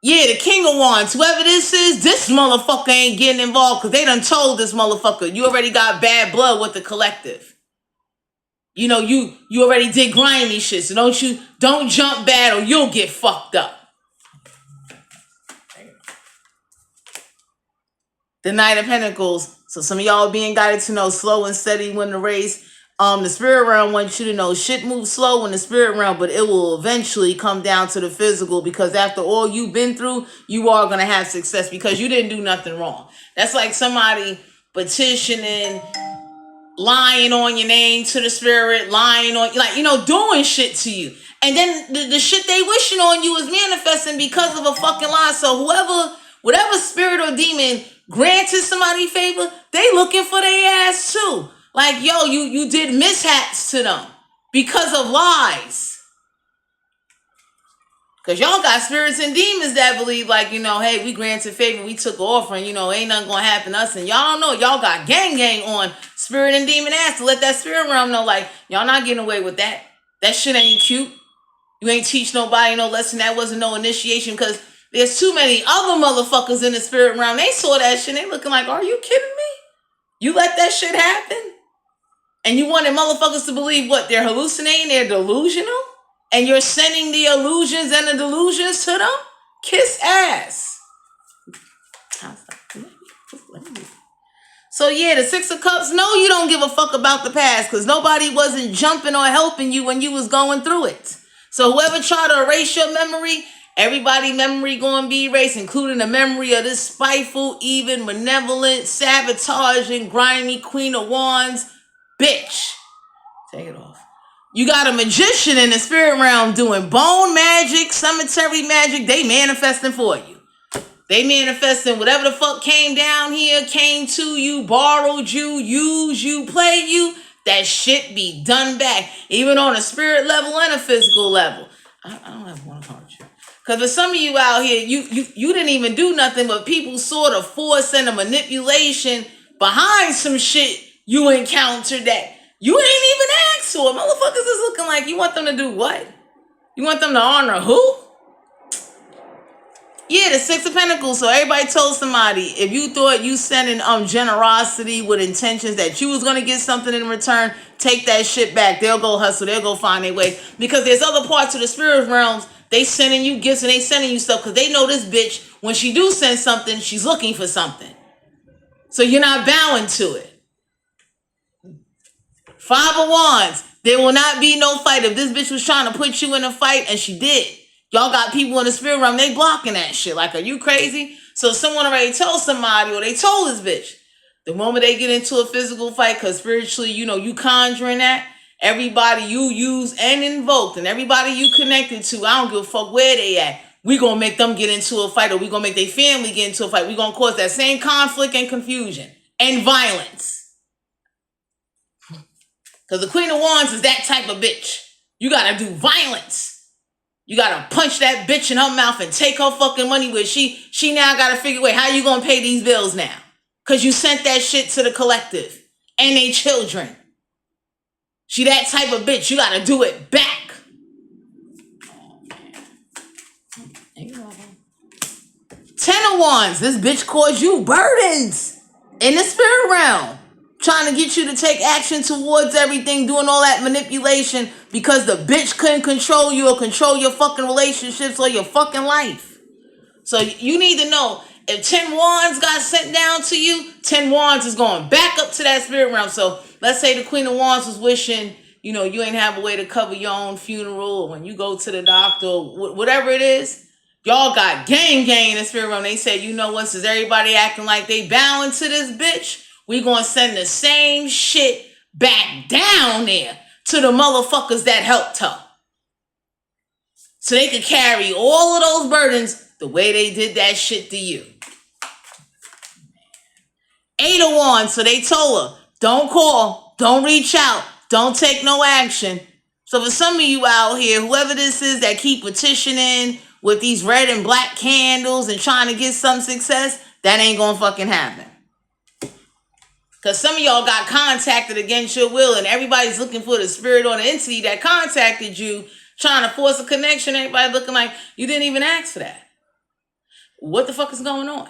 Yeah, the King of Wands, whoever this is, this motherfucker ain't getting involved because they done told this motherfucker, you already got bad blood with the collective. You know, you already did grimy shit, so don't jump bad or you'll get fucked up. The Knight of Pentacles. So some of y'all being guided to know slow and steady win the race. The spirit realm wants you to know shit moves slow in the spirit realm, but it will eventually come down to the physical because after all you've been through, you are going to have success because you didn't do nothing wrong. That's like somebody petitioning, lying on your name to the spirit, lying on, like, you know, doing shit to you. And then the shit they wishing on you is manifesting because of a fucking lie. So whatever spirit or demon granted somebody favor, they looking for their ass too. Like, yo, you did mishaps to them because of lies. Because y'all got spirits and demons that believe, like, you know, hey, we granted favor, we took offering, you know, ain't nothing gonna happen to us. And y'all don't know, y'all got gang on spirit and demon ass to let that spirit realm know, like, y'all not getting away with that. That shit ain't cute. You ain't teach nobody no lesson. That wasn't no initiation because there's too many other motherfuckers in the spirit realm. They saw that shit. They looking like, are you kidding me? You let that shit happen? And you wanted motherfuckers to believe what? They're hallucinating? They're delusional? And you're sending the illusions and the delusions to them? Kiss ass. So yeah, the Six of Cups, no, you don't give a fuck about the past because nobody wasn't jumping or helping you when you was going through it. So whoever tried to erase your memory, everybody's memory going to be erased, including the memory of this spiteful, even, malevolent, sabotaging, grimy Queen of Wands bitch. Take it off. You got a magician in the spirit realm doing bone magic, cemetery magic. They manifesting for you. They manifesting whatever the fuck came down here, came to you, borrowed you, used you, played you. That shit be done back, even on a spirit level and a physical level. I don't have one heart. Because for some of you out here, you didn't even do nothing, but people saw the force and the manipulation behind some shit you encountered that you ain't even asked for. Motherfuckers is looking like you want them to do what? You want them to honor who? Yeah, the Six of Pentacles. So everybody told somebody, if you thought you sending generosity with intentions that you was going to get something in return, take that shit back. They'll go hustle. They'll go find their way. Because there's other parts of the spirit realms, they sending you gifts and they sending you stuff because they know this bitch, when she do send something, she's looking for something. So you're not bowing to it. Five of Wands. There will not be no fight. If this bitch was trying to put you in a fight, and she did, y'all got people in the spirit realm, they blocking that shit. Like, are you crazy? So someone already told somebody, or they told this bitch, the moment they get into a physical fight, because spiritually, you know, you conjuring that, everybody you use and invoked, and everybody you connected to, I don't give a fuck where they at, we gonna make them get into a fight, or we gonna make their family get into a fight. We gonna cause that same conflict and confusion and violence. Because the Queen of Wands is that type of bitch. You gotta do violence. You gotta punch that bitch in her mouth and take her fucking money with. She now gotta figure, wait, how you gonna pay these bills now? Because you sent that shit to the collective and they children. She that type of bitch. You gotta do it back. Ten of Wands. This bitch caused you burdens in the spirit realm. Trying to get you to take action towards everything, doing all that manipulation because the bitch couldn't control you or control your fucking relationships or your fucking life. So you need to know, if 10 Wands got sent down to you, 10 Wands is going back up to that spirit realm. So let's say the Queen of Wands was wishing, you know, you ain't have a way to cover your own funeral, or when you go to the doctor, or whatever it is. Y'all got gang in the spirit realm. They said, you know what, since everybody acting like they bowing to this bitch, we gonna send the same shit back down there to the motherfuckers that helped her. So they could carry all of those burdens the way they did that shit to you. Eight of Wands. So they told her, don't call, don't reach out, don't take no action. So for some of you out here, whoever this is that keep petitioning with these red and black candles and trying to get some success, that ain't gonna fucking happen. Because some of y'all got contacted against your will, and everybody's looking for the spirit or the entity that contacted you, trying to force a connection. Everybody looking like you didn't even ask for that. What the fuck is going on?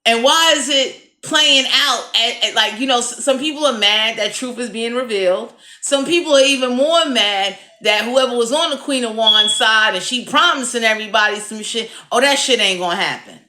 And why is it playing out at like, some people are mad that truth is being revealed. Some people are even more mad that whoever was on the Queen of Wands side and she promising everybody some shit, oh, that shit ain't gonna happen.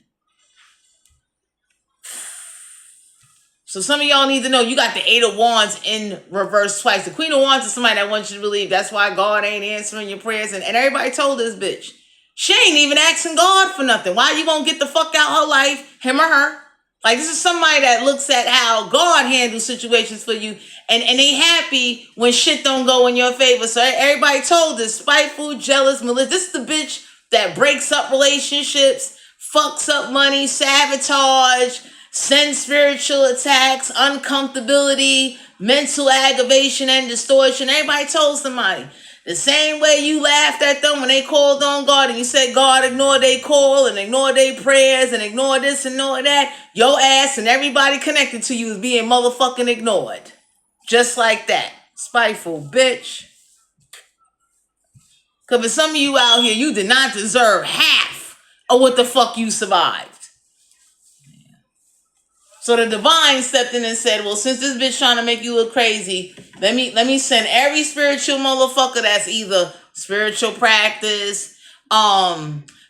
So some of y'all need to know you got the Eight of Wands in reverse twice. The Queen of Wands is somebody that wants you to believe that's why God ain't answering your prayers. And everybody told this bitch, she ain't even asking God for nothing. Why you gonna get the fuck out her life, him or her? Like, this is somebody that looks at how God handles situations for you, and they happy when shit don't go in your favor. So everybody told this, spiteful, jealous, malicious. This is the bitch that breaks up relationships, fucks up money, sabotage, sends spiritual attacks, uncomfortability, mental aggravation and distortion. Everybody told somebody. The same way you laughed at them when they called on God and you said God ignored their call and ignored their prayers and ignored this and ignored that, your ass and everybody connected to you is being motherfucking ignored. Just like that. Spiteful bitch. Because for some of you out here, you did not deserve half of what the fuck you survived. So the divine stepped in and said, well, since this bitch trying to make you look crazy, let me send every spiritual motherfucker that's either spiritual practice,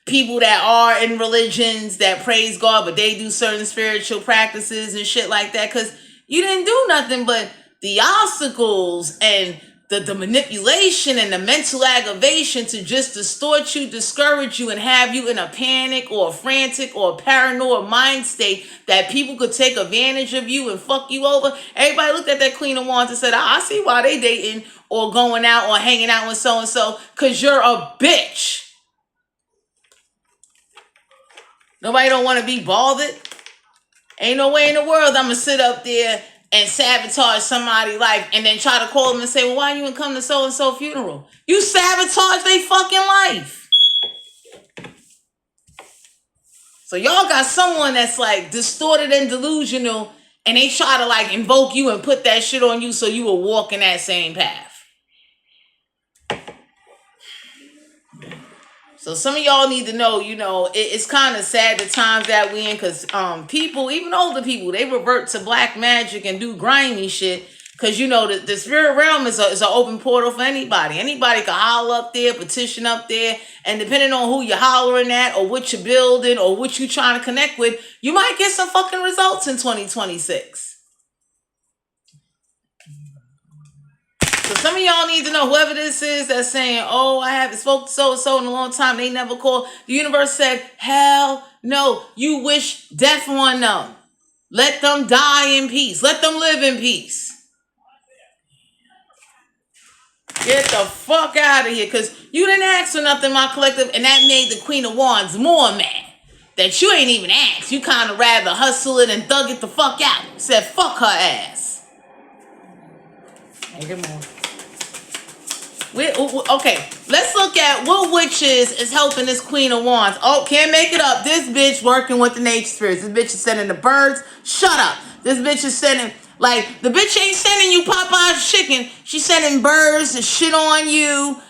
people that are in religions that praise God, but they do certain spiritual practices and shit like that. Because you didn't do nothing but the obstacles and the manipulation and the mental aggravation to just distort you, discourage you, and have you in a panic or a frantic or a paranoid mind state that people could take advantage of you and fuck you over. Everybody looked at that Queen of Wands and said, I see why they dating or going out or hanging out with so-and-so, because you're a bitch. Nobody don't want to be bothered. Ain't no way in the world I'm going to sit up there and sabotage somebody's life and then try to call them and say, well, why you didn't come to so-and-so funeral? You sabotage their fucking life. So y'all got someone that's like distorted and delusional, and they try to like invoke you and put that shit on you so you will walk in that same path. So some of y'all need to know, it's kind of sad the times that we in, because people, even older people, they revert to black magic and do grimy shit. Because, the spirit realm is an open portal for anybody. Anybody can holler up there, petition up there. And depending on who you're hollering at or what you're building or what you're trying to connect with, you might get some fucking results in 2026. So some of y'all need to know, whoever this is that's saying, oh, I haven't spoken to so-and-so in a long time, they never called. The universe said, hell no. You wish death on them. Let them die in peace. Let them live in peace. Get the fuck out of here, because you didn't ask for nothing, my collective, and that made the Queen of Wands more mad. That you ain't even asked. You kind of rather hustle it and thug it the fuck out. Said fuck her ass. Hey, good morning. Okay, let's look at what witches is helping this Queen of Wands. Oh, can't make it up. This bitch working with the nature spirits. This bitch is sending the birds. Shut up. This bitch is sending, the bitch ain't sending you Popeye's chicken. She's sending birds and shit on you,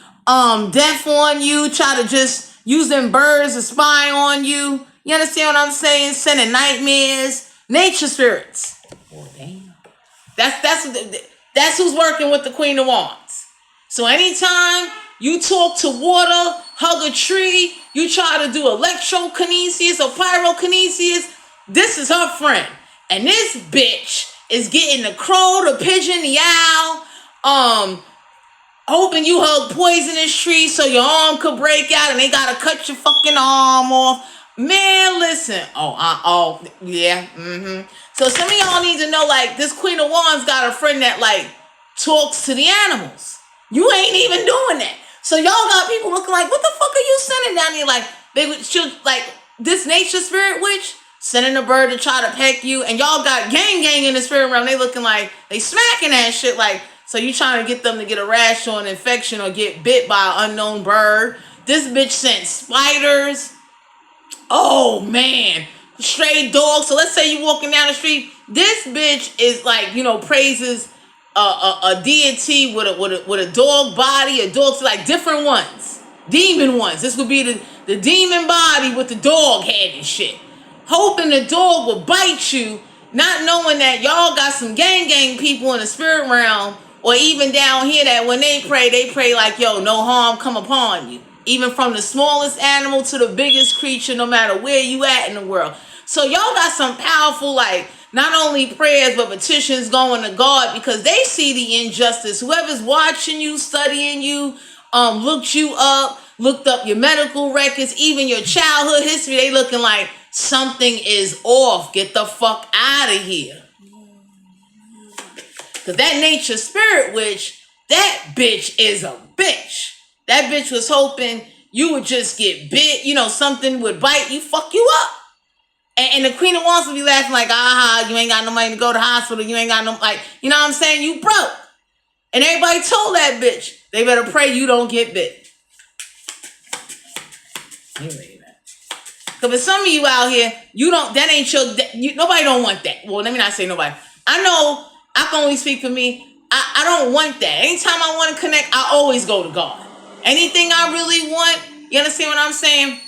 death on you, try to just use them birds to spy on you. You understand what I'm saying? Sending nightmares. Nature spirits. Oh, damn. That's who's working with the Queen of Wands. So anytime you talk to water, hug a tree, you try to do electrokinesis or pyrokinesis, this is her friend. And this bitch is getting the crow, the pigeon, the owl, hoping you hug poisonous trees so your arm could break out and they gotta cut your fucking arm off. Man, listen. Yeah. So some of y'all need to know, this Queen of Wands got a friend that, talks to the animals. You ain't even doing that. So y'all got people looking like, what the fuck are you sending down here? This nature spirit witch sending a bird to try to peck you, and y'all got gang in the spirit realm. They looking like they smacking that shit. So you trying to get them to get a rash or an infection or get bit by an unknown bird. This bitch sent spiders. Oh man, stray dog. So let's say you walking down the street. This bitch is like, praises a deity with a dog body, a dog's like different ones, demon ones. This would be the demon body with the dog head and shit. Hoping the dog will bite you, not knowing that y'all got some gang people in the spirit realm, or even down here that when they pray like, yo, no harm come upon you. Even from the smallest animal to the biggest creature, no matter where you at in the world. So y'all got some powerful, like, not only prayers, but petitions going to God, because they see the injustice. Whoever's watching you, studying you, looked you up, looked up your medical records, even your childhood history, they looking like something is off. Get the fuck out of here. Because that nature spirit witch, that bitch is a bitch. That bitch was hoping you would just get bit, something would bite you, fuck you up. And the Queen of Wands would be laughing like, you ain't got no money to go to the hospital. You ain't got no, like, you know what I'm saying? You broke. And everybody told that bitch, they better pray you don't get bit. Anyway, because for some of you out here, that ain't nobody don't want that. Well, let me not say nobody. I know I can only speak for me. I don't want that. Anytime I want to connect, I always go to God. Anything I really want, you understand what I'm saying?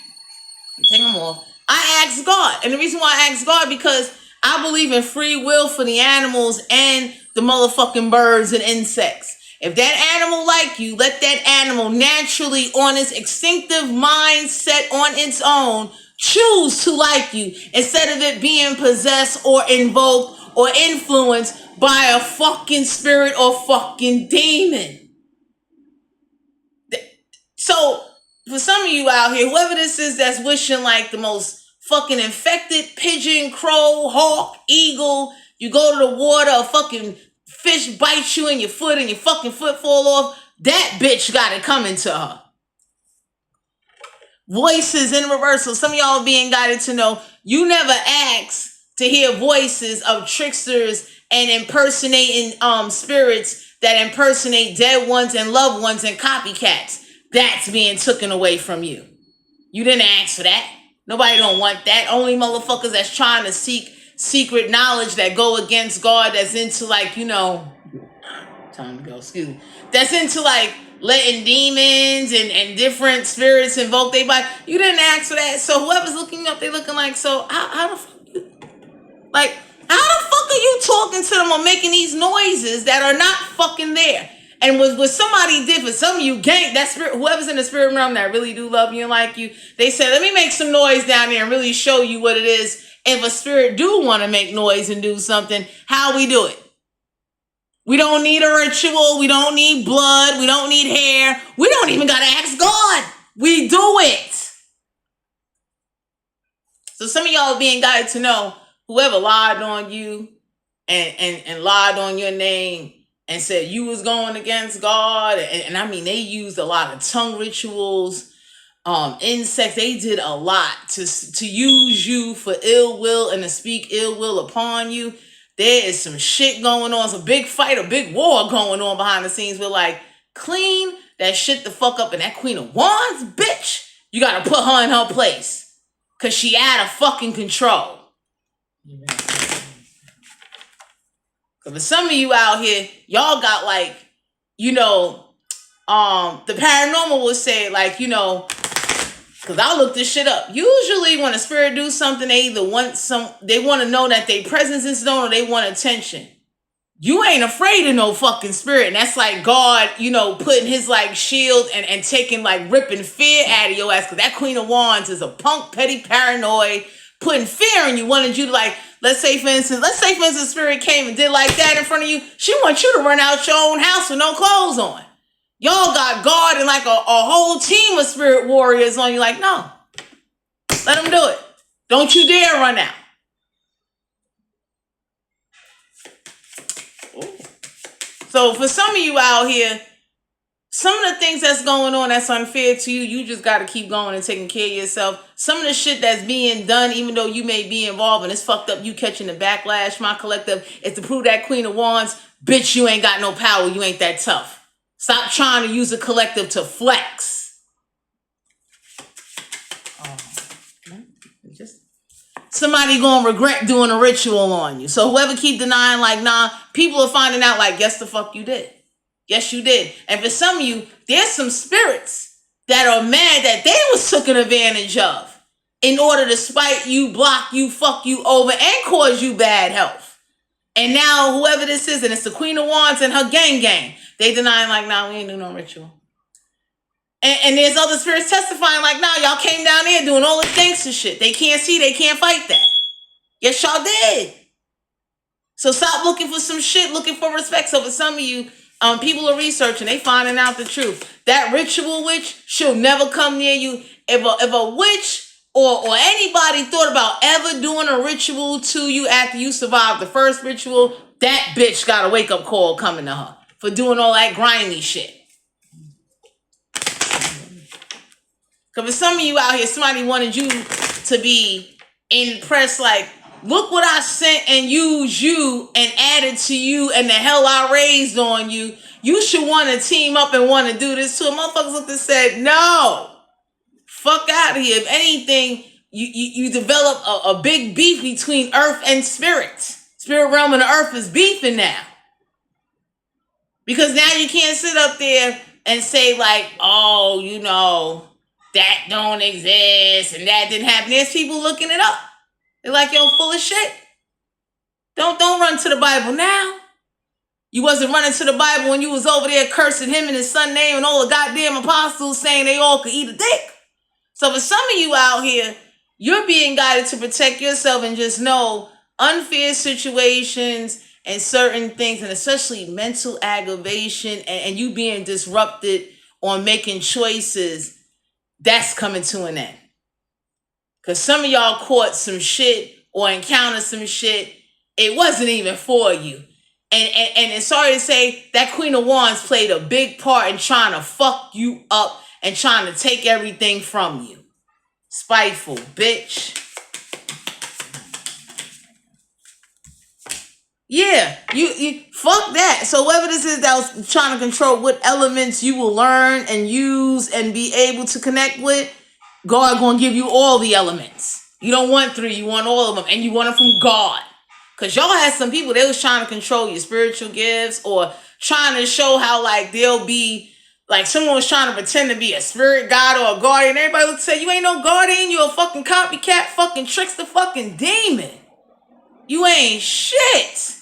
Take them off. I ask God. And the reason why I ask God, because I believe in free will for the animals and the motherfucking birds and insects. If that animal like you, let that animal naturally, on its instinctive mindset on its own, choose to like you, instead of it being possessed or invoked or influenced by a fucking spirit or fucking demon. So, for some of you out here, whoever this is that's wishing like the most fucking infected pigeon, crow, hawk, eagle, you go to the water, a fucking fish bites you in your foot and your fucking foot fall off, that bitch got it coming to her. Voices in reversal. Some of y'all being guided to know you never asked to hear voices of tricksters and impersonating spirits that impersonate dead ones and loved ones and copycats. That's being taken away from you. You didn't ask for that. Nobody don't want that. Only motherfuckers that's trying to seek secret knowledge that go against God, that's into like, time to go, excuse me. That's into like letting demons and different spirits invoke their body. You didn't ask for that. So whoever's looking up, they looking like, so how the fuck you, like, how the fuck are you talking to them or making these noises that are not fucking there? And was somebody different, some of you gang, that spirit, whoever's in the spirit realm that really do love you and like you, they said, let me make some noise down there and really show you what it is. If a spirit do want to make noise and do something, how we do it. We don't need a ritual. We don't need blood. We don't need hair. We don't even got to ask God. We do it. So some of y'all being guided to know, whoever lied on you and lied on your name, and said you was going against God. And I mean, they used a lot of tongue rituals, insects. They did a lot to use you for ill will and to speak ill will upon you. There is some shit going on. It's a big fight, a big war going on behind the scenes. We're like, clean that shit the fuck up. And that Queen of Wands, bitch, you got to put her in her place. Because she out of fucking control. But for some of you out here, y'all got like, the paranormal will say like, because I looked this shit up. Usually when a spirit do something, they either they want to know that their presence is known or they want attention. You ain't afraid of no fucking spirit. And that's like God, putting his like shield and taking like ripping fear out of your ass. Because that Queen of Wands is a punk, petty, paranoid, putting fear in you, wanted you to like, let's say for instance, spirit came and did like that in front of you. She wants you to run out your own house with no clothes on. Y'all got God and like a whole team of spirit warriors on you. Like, no, let them do it. Don't you dare run out. So for some of you out here, some of the things that's going on that's unfair to you, you just got to keep going and taking care of yourself. Some of the shit that's being done, even though you may be involved and it's fucked up, you catching the backlash, my collective, is to prove that Queen of Wands, bitch, you ain't got no power. You ain't that tough. Stop trying to use a collective to flex. somebody gonna regret doing a ritual on you. So whoever keep denying, like, nah, people are finding out, like, yes, the fuck you did. Yes, you did. And for some of you, there's some spirits that are mad that they was taken advantage of in order to spite you, block you, fuck you over, and cause you bad health. And now whoever this is, and it's the Queen of Wands and her gang, they denying, like, nah, we ain't do no ritual. And there's other spirits testifying, like, nah, y'all came down there doing all this gangster shit. They can't see, they can't fight that. Yes, y'all did. So stop looking for some shit, looking for respect. So for some of you, people are researching, they finding out the truth. That ritual witch, she'll never come near you. If a witch or anybody thought about ever doing a ritual to you after you survived the first ritual, that bitch got a wake-up call coming to her for doing all that grimy shit. Because for some of you out here, somebody wanted you to be impressed, like, look what I sent and used you and added to you and the hell I raised on you. You should want to team up and want to do this too. Motherfuckers looked and said, no, fuck out of here. If anything, you develop a big beef between earth and spirit. Spirit realm and the earth is beefing now. Because now you can't sit up there and say, like, oh, you know, that don't exist and that didn't happen. There's people looking it up. They're like, yo, full of shit. Don't run to the Bible now. You wasn't running to the Bible when you was over there cursing him and his son name and all the goddamn apostles saying they all could eat a dick. So for some of you out here, you're being guided to protect yourself and just know unfair situations and certain things, and especially mental aggravation and you being disrupted on making choices, that's coming to an end. Because some of y'all caught some shit or encountered some shit, it wasn't even for you. And sorry to say, that Queen of Wands played a big part in trying to fuck you up and trying to take everything from you. Spiteful bitch. Yeah, you fuck that. So whoever this is that was trying to control what elements you will learn and use and be able to connect with, God gonna give you all the elements. You don't want 3, you want all of them, and you want them from God. Because y'all had some people, they was trying to control your spiritual gifts or trying to show how, like, they'll be, like, someone was trying to pretend to be a spirit god or a guardian. Everybody would say, you ain't no guardian, you a fucking copycat, fucking trickster, fucking demon. You ain't shit.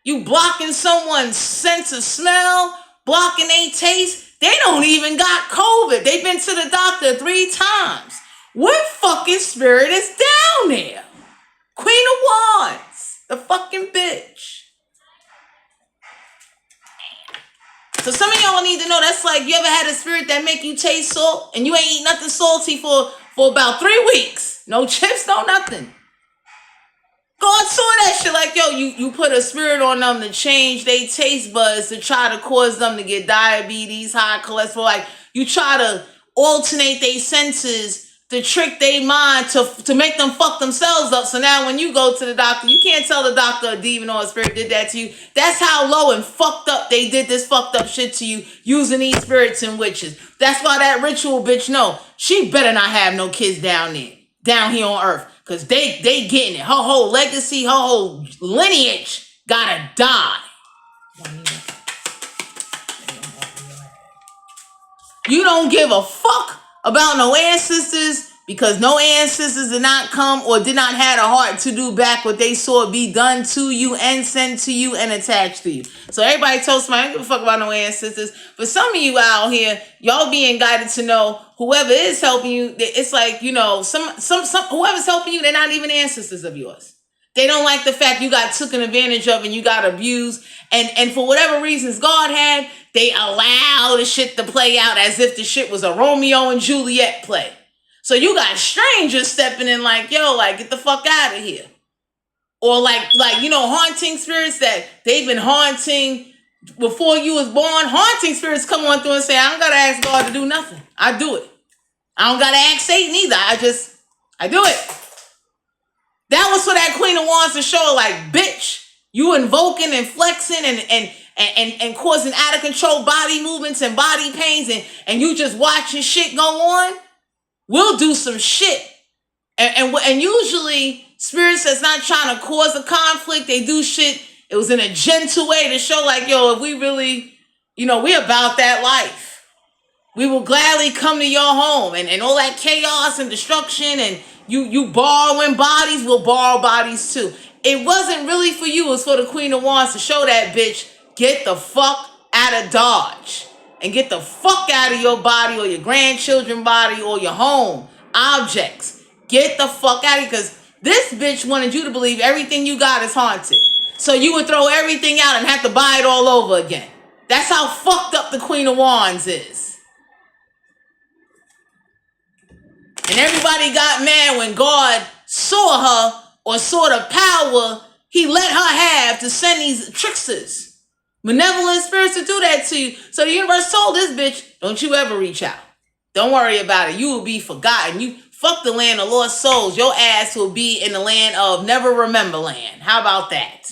You blocking someone's sense of smell, blocking their taste. They don't even got COVID. They've been to the doctor 3 times. What fucking spirit is down there? Queen of Wands, the fucking bitch. So some of y'all need to know, that's like, you ever had a spirit that make you taste salt and you ain't eat nothing salty for about 3 weeks? No chips, no nothing. God saw that shit, like, yo, you put a spirit on them to change their taste buds to try to cause them to get diabetes, high cholesterol. Like, you try to alternate their senses to trick their mind to make them fuck themselves up. So now when you go to the doctor, you can't tell the doctor a demon or a spirit did that to you. That's how low and fucked up they did this fucked up shit to you using these spirits and witches. That's why that ritual bitch know she better not have no kids down here on earth. Because they getting it. Her whole legacy, her whole lineage gotta die. You don't give a fuck about no ancestors because no ancestors did not come or did not have a heart to do back what they saw be done to you and sent to you and attached to you. So everybody told somebody, I don't give a fuck about no ancestors. But some of you out here, y'all being guided to know whoever is helping you, it's like, you know, some whoever's helping you, they're not even ancestors of yours. They don't like the fact you got taken advantage of and you got abused. And for whatever reasons God had, they allow the shit to play out as if the shit was a Romeo and Juliet play. So you got strangers stepping in like, yo, like, get the fuck out of here. Or like, you know, haunting spirits that they've been haunting before you was born. Haunting spirits come on through and say, I don't got to ask God to do nothing. I do it. I don't got to ask Satan either. I do it. That was for that Queen of Wands to show, like, bitch, you invoking and flexing and causing out of control body movements and body pains and you just watching shit go on. We'll do some shit. And usually spirits that's not trying to cause a conflict. They do shit. It was in a gentle way to show like, yo, if we really, we about that life. We will gladly come to your home, and all that chaos and destruction, and you borrowing bodies, we'll borrow bodies too. It wasn't really for you. It was for the Queen of Wands to show that bitch, get the fuck out of Dodge. And get the fuck out of your body or your grandchildren's body or your home objects. Get the fuck out of here, because this bitch wanted you to believe everything you got is haunted. So you would throw everything out and have to buy it all over again. That's how fucked up the Queen of Wands is. And everybody got mad when God saw her or saw the power he let her have to send these tricksters, malevolent spirits to do that to you. So the universe told this bitch, don't you ever reach out. Don't worry about it. You will be forgotten. You fuck the land of lost souls. Your ass will be in the land of never remember land. How about that?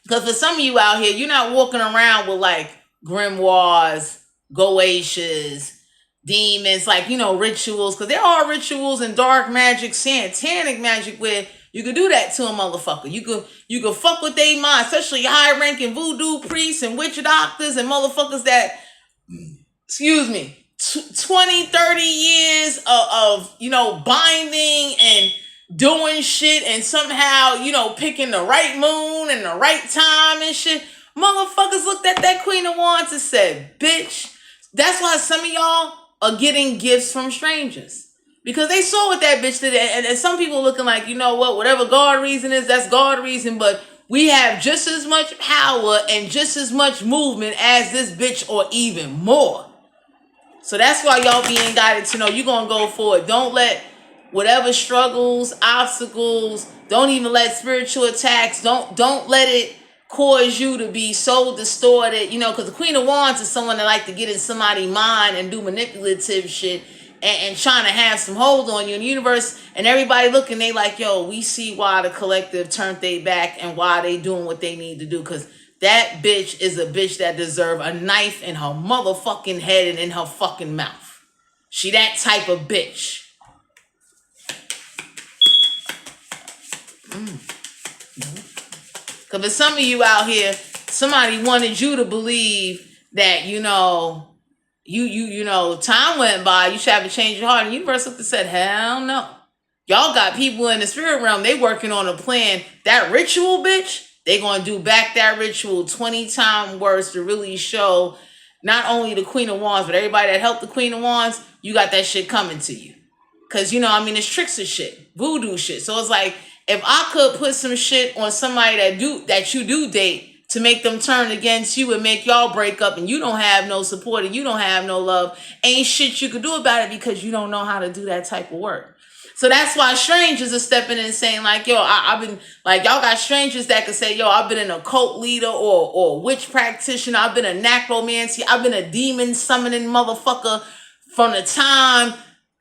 Because for some of you out here, you're not walking around with like grimoires, goetias, demons, like, rituals. Because there are rituals and dark magic, satanic magic where you could do that to a motherfucker. You could fuck with their mind, especially high-ranking voodoo priests and witch doctors and motherfuckers that, 20, 30 years of binding and doing shit and somehow, picking the right moon and the right time and shit. Motherfuckers looked at that Queen of Wands and said, bitch. That's why some of y'all are getting gifts from strangers. Because they saw what that bitch did. And some people looking like, whatever God reason is, that's God reason. But we have just as much power and just as much movement as this bitch or even more. So that's why y'all being guided to know you're going to go forward. Don't let whatever struggles, obstacles, don't even let spiritual attacks, don't let it cause you to be so distorted, because the Queen of Wands is someone that like to get in somebody's mind and do manipulative shit and trying to have some hold on you in the universe, and everybody looking, they like, yo, we see why the collective turned they back and why they doing what they need to do, because that bitch is a bitch that deserve a knife in her motherfucking head and in her fucking mouth. She that type of bitch. Because for some of you out here, somebody wanted you to believe that, time went by, you should have to change your heart. And the universe looked and said, hell no. Y'all got people in the spirit realm, they working on a plan. That ritual, bitch, they going to do back that ritual 20 times worse to really show not only the Queen of Wands, but everybody that helped the Queen of Wands, you got that shit coming to you. Because, it's tricks of shit, voodoo shit. So it's like, if I could put some shit on somebody that you do date to make them turn against you and make y'all break up and you don't have no support and you don't have no love, ain't shit you could do about it because you don't know how to do that type of work. So that's why strangers are stepping in and saying like, yo, I've been, like, y'all got strangers that could say, yo, I've been an occult leader or witch practitioner. I've been a necromancy. I've been a demon summoning motherfucker from the time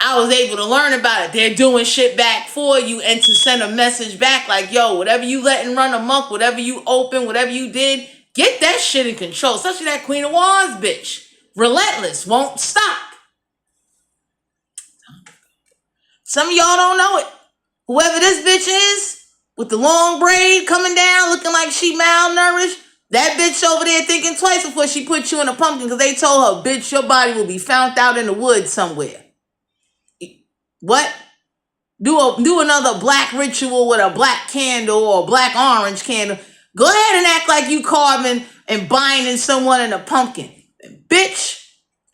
I was able to learn about it. They're doing shit back for you and to send a message back like, yo, whatever you letting run amok, whatever you open, whatever you did, get that shit in control. Especially that Queen of Wands bitch. Relentless, won't stop. Some of y'all don't know it. Whoever this bitch is, with the long braid coming down, looking like she malnourished, that bitch over there thinking twice before she put you in a pumpkin because they told her, bitch, your body will be found out in the woods somewhere. What? Do another black ritual with a black candle or a black orange candle. Go ahead and act like you carving and binding someone in a pumpkin. And bitch,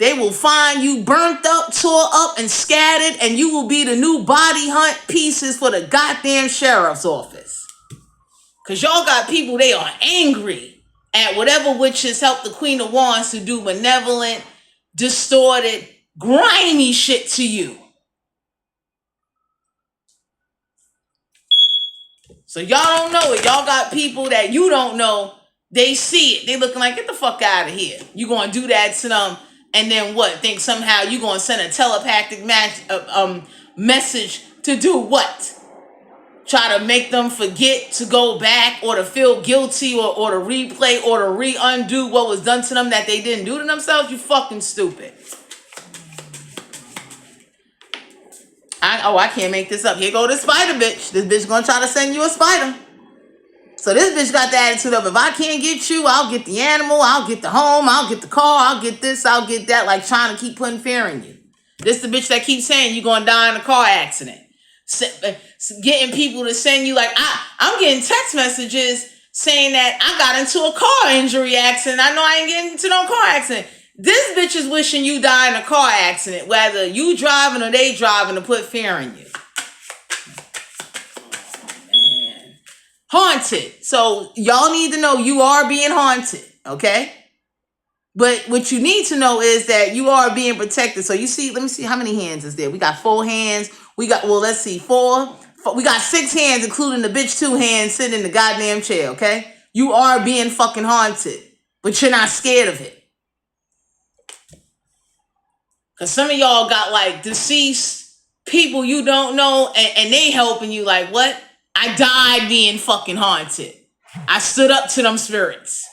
they will find you burnt up, tore up, and scattered, and you will be the new body hunt pieces for the goddamn sheriff's office. Because y'all got people, they are angry at whatever witches helped the Queen of Wands to do malevolent, distorted, grimy shit to you. So y'all don't know it. Y'all got people that you don't know. They see it. They looking like, get the fuck out of here. You going to do that to them. And then what? Think somehow you going to send a telepathic message to do what? Try to make them forget to go back or to feel guilty or to replay or to undo what was done to them that they didn't do to themselves? You fucking stupid. I can't make this up. Here go the spider bitch. This bitch gonna try to send you a spider. So this bitch got the attitude of, if I can't get you, I'll get the animal, I'll get the home, I'll get the car, I'll get this, I'll get that, like trying to keep putting fear in you. This the bitch that keeps saying you're gonna die in a car accident. Getting people to send you, like, I'm getting text messages saying that I got into a car injury accident. I know I ain't getting into no car accident. This bitch is wishing you die in a car accident, whether you driving or they driving, to put fear in you. Haunted. So y'all need to know you are being haunted, okay? But what you need to know is that you are being protected. So you see, let me see, how many hands is there? We got 4 hands. We got, well, let's see, 4. We got 6 hands, including the bitch 2 hands sitting in the goddamn chair, okay? You are being fucking haunted, but you're not scared of it. Because some of y'all got like deceased people you don't know, and they helping you, like, what? I died being fucking haunted. I stood up to them spirits.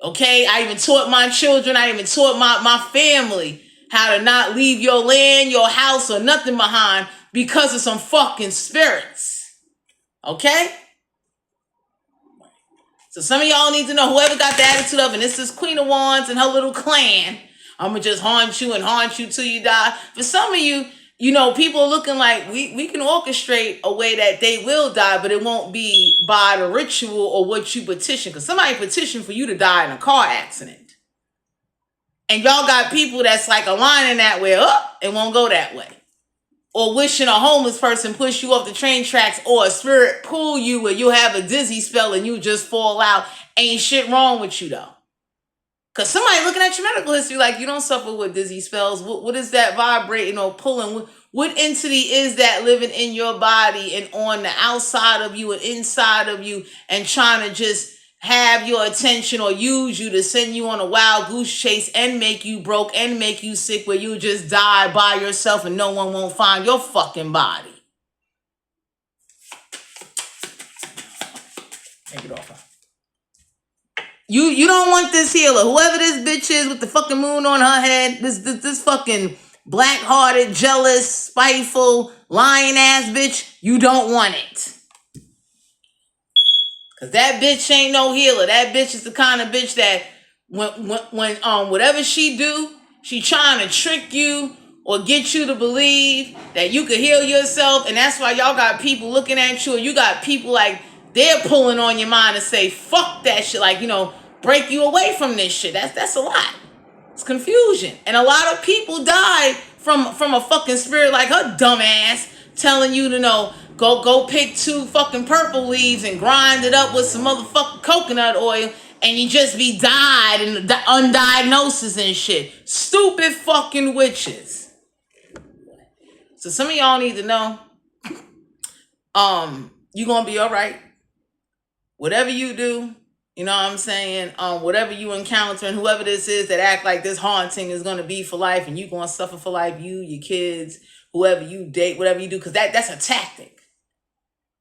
Okay? I even taught my children, I even taught my family how to not leave your land, your house, or nothing behind because of some fucking spirits. Okay? So some of y'all need to know, whoever got the attitude of, and this is Queen of Wands and her little clan, I'm going to just haunt you till you die. For some of you, you know, people are looking like we can orchestrate a way that they will die, but it won't be by the ritual or what you petition. Because somebody petitioned for you to die in a car accident. And y'all got people that's like aligning that way up and won't go that way. Or wishing a homeless person push you off the train tracks, or a spirit pull you where you have a dizzy spell and you just fall out. Ain't shit wrong with you though. Because somebody looking at your medical history like, you don't suffer with dizzy spells. What is that vibrating or pulling? What entity is that living in your body and on the outside of you and inside of you and trying to just have your attention or use you to send you on a wild goose chase and make you broke and make you sick, where you just die by yourself and no one won't find your fucking body? Take it off. You don't want this healer. Whoever this bitch is with the fucking moon on her head, this fucking black-hearted, jealous, spiteful, lying ass bitch, you don't want it. Cause that bitch ain't no healer. That bitch is the kind of bitch that when whatever she do, she trying to trick you or get you to believe that you could heal yourself. And that's why y'all got people looking at you, or you got people like, they're pulling on your mind to say, fuck that shit. Like, you know, break you away from this shit. That's a lot. It's confusion. And a lot of people die from a fucking spirit like her dumb ass telling you to know, go pick 2 fucking purple leaves and grind it up with some motherfucking coconut oil, and you just be died and undiagnosis and shit. Stupid fucking witches. So some of y'all need to know, you gonna be all right. Whatever you do, you know what I'm saying? Whatever you encounter, and whoever this is that act like this haunting is going to be for life, and you going to suffer for life, you, your kids, whoever you date, whatever you do, because that's a tactic.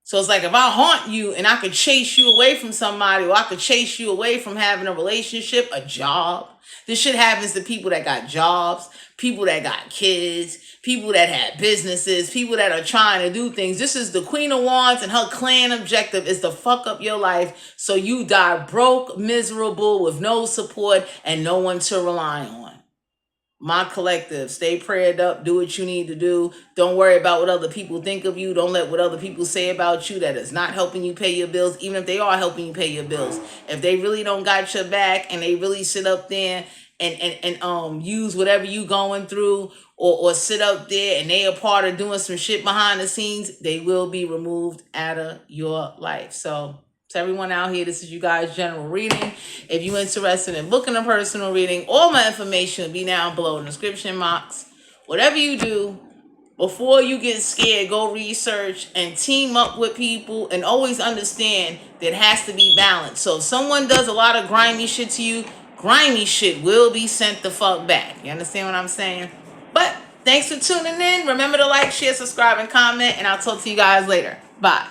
So it's like, if I haunt you and I could chase you away from somebody, or I could chase you away from having a relationship, a job. This shit happens to people that got jobs, people that got kids, people that have businesses, people that are trying to do things. This is the Queen of Wands, and her clan objective is to fuck up your life so you die broke, miserable, with no support and no one to rely on. My collective, stay prayed up, do what you need to do. Don't worry about what other people think of you. Don't let what other people say about you that is not helping you pay your bills, even if they are helping you pay your bills. If they really don't got your back and they really sit up there and use whatever you going through, or sit up there and they are part of doing some shit behind the scenes, they will be removed out of your life. So to everyone out here, this is you guys' general reading. If you're interested in booking a personal reading, all my information will be down below in the description box. Whatever you do, before you get scared, go research and team up with people, and always understand that it has to be balanced. So if someone does a lot of grimy shit to you, grimy shit will be sent the fuck back. You understand what I'm saying? But thanks for tuning in. Remember to like, share, subscribe, and comment, and I'll talk to you guys later. Bye.